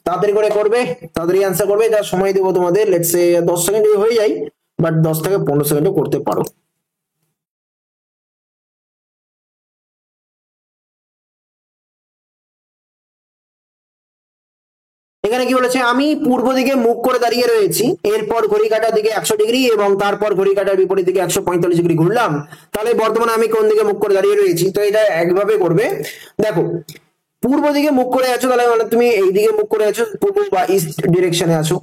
A: তাড়াতাড়ি করে করবে, তাড়াতাড়ি অ্যান্সার করবে, যা সময় দেবো তোমাদের লেটস সে 10 সেকেন্ড হয়ে যায়, বাট 10 থেকে 15 সেকেন্ডও করতে পারো। এখানে কি বলেছে, আমি পূর্ব দিকে মুখ করে দাঁড়িয়ে রয়েছি, এরপর ঘড়ি কাঁটার দিকে 100 ডিগ্রি এবং তারপর ঘড়ি কাঁটার বিপরীত দিকে 145 ডিগ্রি ঘুরলাম, তাহলে বর্তমানে আমি কোন দিকে মুখ করে দাঁড়িয়ে রয়েছি? তো এটা একভাবে করবে। দেখো, পূর্ব দিকে মুখ করে আছো, তাহলে মানে তুমি এই দিকে মুখ করে আছো, পূর্ব বা ইস্ট ডিরেকশনে আছো।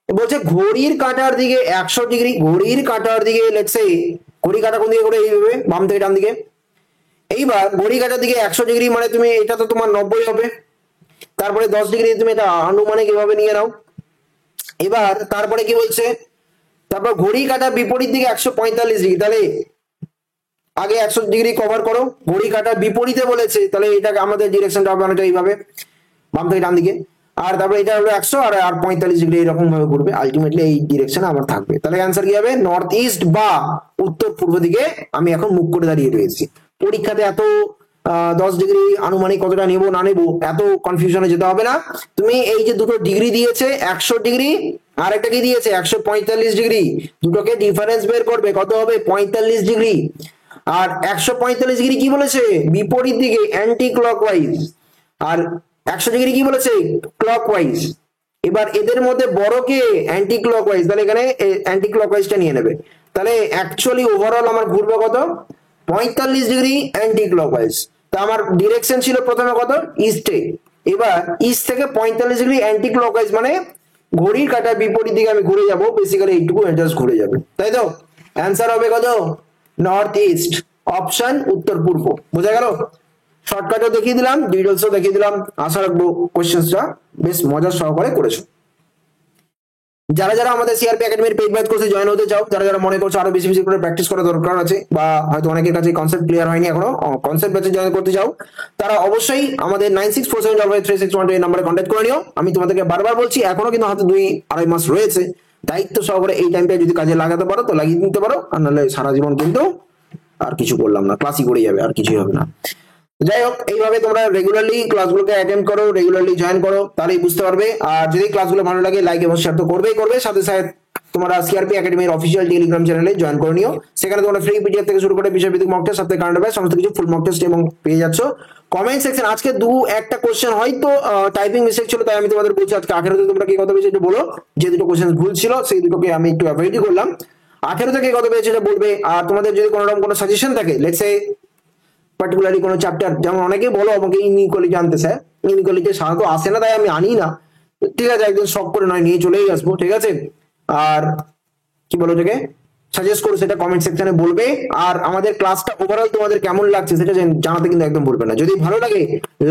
A: বলছে ঘড়ির কাঁটার দিকে 100 ডিগ্রি, ঘড়ির কাঁটার দিকে লেটস সে ঘড়ি কাঁটা কোন দিকে করে, এইভাবে বাম থেকে ডান দিকে। এইবার ঘড়ি কাঁটার দিকে 100 ডিগ্রি মানে তুমি এটা তো তোমার 90 হবে, তারপরে 10 ডিগ্রি তুমি এটা আনুমানিক এভাবে নিয়ে নাও। এবার তারপরে কি বলছে, তারপর ঘড়ি কাঁটার বিপরীত দিকে 145 ডিগ্রি, তাহলে আগে 100 ডিগ্রি কভার করো, ঘড়ি কাঁটার বিপরীতে বলেছে, তাহলে এটাকে আমাদের ডিরেকশনটা হবে অনেকটা এইভাবে বাম থেকে ডান দিকে, আর তারপরে এটা হলো 100 আর 45 ডিগ্রি এরকম ভাবে ঘুরবে, আলটিমেটলি এই ডিরেকশনে আমার থাকবে। তাহলে অ্যান্সার কি হবে? নর্থ ইস্ট বা উত্তর পূর্ব দিকে আমি এখন মুখ করে দাঁড়িয়ে রয়েছি। পরীক্ষাতে এত 10 ডিগ্রি আনুমানিক কতটা নেবো না নেবো এত কনফিউশনে যেতে হবে না। তুমি এই যে দুটো ডিগ্রি দিয়েছে 100 ডিগ্রি, আর একটা কি দিয়েছে 145 ডিগ্রি, দুটোকে ডিফারেন্স বের করবে, কত হবে? 45 ডিগ্রি। আর 145 ডিগ্রি কি বলেছে? বিপরীত দিকে, অ্যান্টি ক্লকওয়াইজ। আর 100 ডিগ্রি কি বলেছে? ক্লকওয়াইজ। এবার এদের মধ্যে বড় কে? অ্যান্টি ক্লকওয়াইজ, তাহলে এখানে অ্যান্টি ক্লকওয়াইজটা নিয়ে নেবে। তাহলে অ্যাকচুয়ালি ওভারঅল আমার ঘুরবে কত? 45 ডিগ্রি অ্যান্টি ক্লকওয়াইজ। তা আমার ডিরেকশন ছিল প্রথমে কত? ইস্টে। এবার ইস্ট থেকে 45 ডিগ্রি অ্যান্টি ক্লকওয়াইজ মানে ঘড়ির কাঁটার বিপরীত দিকে আমি ঘুরে যাব, বেসিক্যালি এইটুকু জাস্ট ঘুরে যাবে, তাই তো? অ্যান্সার হবে কত? নর্থ ইস্ট, অপশন উত্তর পূর্ব। বোঝা গেল? শর্টকাটও দেখিয়ে দিলাম, ডিটেলসও দেখিয়ে দিলাম। আশা রাখবো কোশ্চেনটা বেশ মজার সহকারে করেছো। যারা যারা আমাদের সিআরপি একাডেমির পেইড ব্যাচ কোর্সে জয়েন হতে চাও, যারা যারা মনে করছো আরো বেশি বেশি করে প্র্যাকটিস করা দরকার আছে, বা হয়তো অনেকের কাছে কনসেপ্ট ক্লিয়ার হয়নি এখনো, কনসেপ্ট ব্যাচে জয়েন করতে চাও, তারা অবশ্যই আমাদের 96473361 এই নম্বরে কন্ট্যাক্ট করে নিও। আমি তোমাদেরকে বারবার বলছি, এখনো কিন্তু হাতে 2-2.5 মাস রয়েছে, দায়িত্ব সহকারে এই টাইমটা যদি কাজে লাগাতে পারো তো লাগিয়ে নিতে পারো, আর নাহলে সারা জীবন কিন্তু আর কিছু করলাম না, ক্লাসই করে যাবে, আর কিছুই হবে না। যাই হোক, এইভাবে তোমরা রেগুলারলি ক্লাসগুলোকে অ্যাটেন্ড করো, রেগুলারলি জয়েন করো, তাহলেই বুঝতে পারবে। আর যদি ক্লাসগুলো ভালো লাগে লাইক এবং শেয়ার তো করবেই করবে, সাথে সাথে তোমরা সিআরপি একাডেমির অফিসিয়াল টেলিগ্রাম চ্যানেলে জয়েন করে নিও। সেখানে তোমরা ফ্রি পিডিএফ থেকে শুরু করে বিষয়ভিত্তিক মক টেস্ট, সাথে কারেন্ট অ্যাফেয়ার্স সমস্ত কিছু ফুল মক টেস্ট এবং পেয়ে যাচ্ছ। কমেন্ট সেকশন আজকে একটা কোশ্চেন হয়তো টাইপিং মিস্টেক ছিল, তাই আমি তোমাদের বলছি আজকে 18 তোমরা কি কত পেয়েছো একটু বলো। যে দুটো কোশ্চেন ভুল ছিল সেই দুটোকে আমি একটু অ্যাভয়েডই করলাম। 18 থেকে কত পেয়েছো এটা বলবে। আর তোমাদের যদি কোনো রকম কোনো সাজেশন থাকে, লেটস সে পার্টিকুলারলি কোনো চ্যাপ্টার, যেমন অনেকেই বলো আমাকে ইনইকুয়ালিটি আনতে স্যার, ইনইকুয়ালিটি সাধারণত আসে না, তাই আমি আনি না। ঠিক আছে, একদিন শখ করে নয় নিয়ে চলেই আসবো, ঠিক আছে। আর কি বলো থেকে সাজেস্ট করো সেটা কমেন্ট সেকশনে বলবে। আর আমাদের ক্লাসটা ওভারঅল তোমাদের কেমন লাগছে সেটা জানাতে কিন্তু একদম ভুলবে না। যদি ভালো লাগে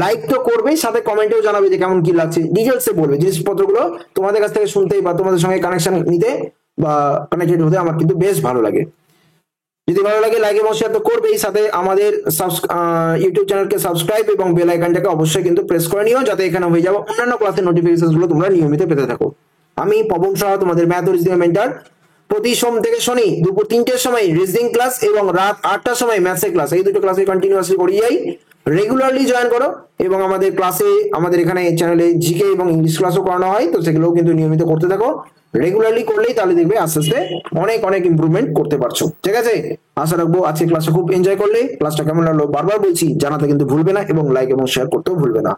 A: লাইক তো করবেই, সাথে কমেন্টেও জানাবে যে কেমন কি লাগছে, ডিটেলসে বলবে। জিনিসপত্রগুলো তোমাদের কাছ থেকে শুনতেই বা তোমাদের সঙ্গে কানেকশন নিতে বা কানেক্টেড হতে আমার কিন্তু বেশ ভালো লাগে। যদি ভালো লাগে লাইক এবং শেয়ার তো করবেই, সাথে আমাদের ইউটিউব চ্যানেলকে সাবস্ক্রাইব এবং বেল আইকনটাকে অবশ্যই কিন্তু প্রেস করে নিও, যাতে এখানে হয়ে যাবে অন্যান্য ক্লাসের নোটিফিকেশন গুলো তোমরা নিয়মিত পেতে থাকো। আমি পবন সাহা, তোমাদের ম্যাথ ও রিজনিং মেন্টর। প্রতি সোম থেকে শনি দুপুর 3টের সময় রিজনিং ক্লাস এবং রাত 8টার সময় ম্যাথসের ক্লাস, এই দুটো ক্লাসে কন্টিনিউয়াসলি করিয়ে যাই। রেগুলারলি জয়েন করো এবং আমাদের ক্লাসে, আমাদের এখানে চ্যানেলে জিকে এবং ইংলিশ ক্লাসও করানো হয়, তো সেগুলোও কিন্তু নিয়মিত করতে থাকো। রেগুলারলি করলেই তাহলে দেখবে আস্তে আস্তে অনেক অনেক ইমপ্রুভমেন্ট করতে পারছো, ঠিক আছে। আশা রাখবো আজকে ক্লাসটা খুব এনজয় করলে। ক্লাসটা কেমন লাগলো বারবার বলছি জানাতে কিন্তু ভুলবে না, এবং লাইক এবং শেয়ার করতেও ভুলবে না।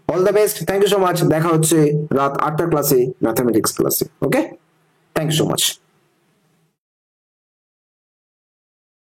A: All the best, thank you so much. দেখা হচ্ছে রাত 8টার ক্লাসে, ম্যাথামেটিক্স ক্লাসে। Okay, thank you so much.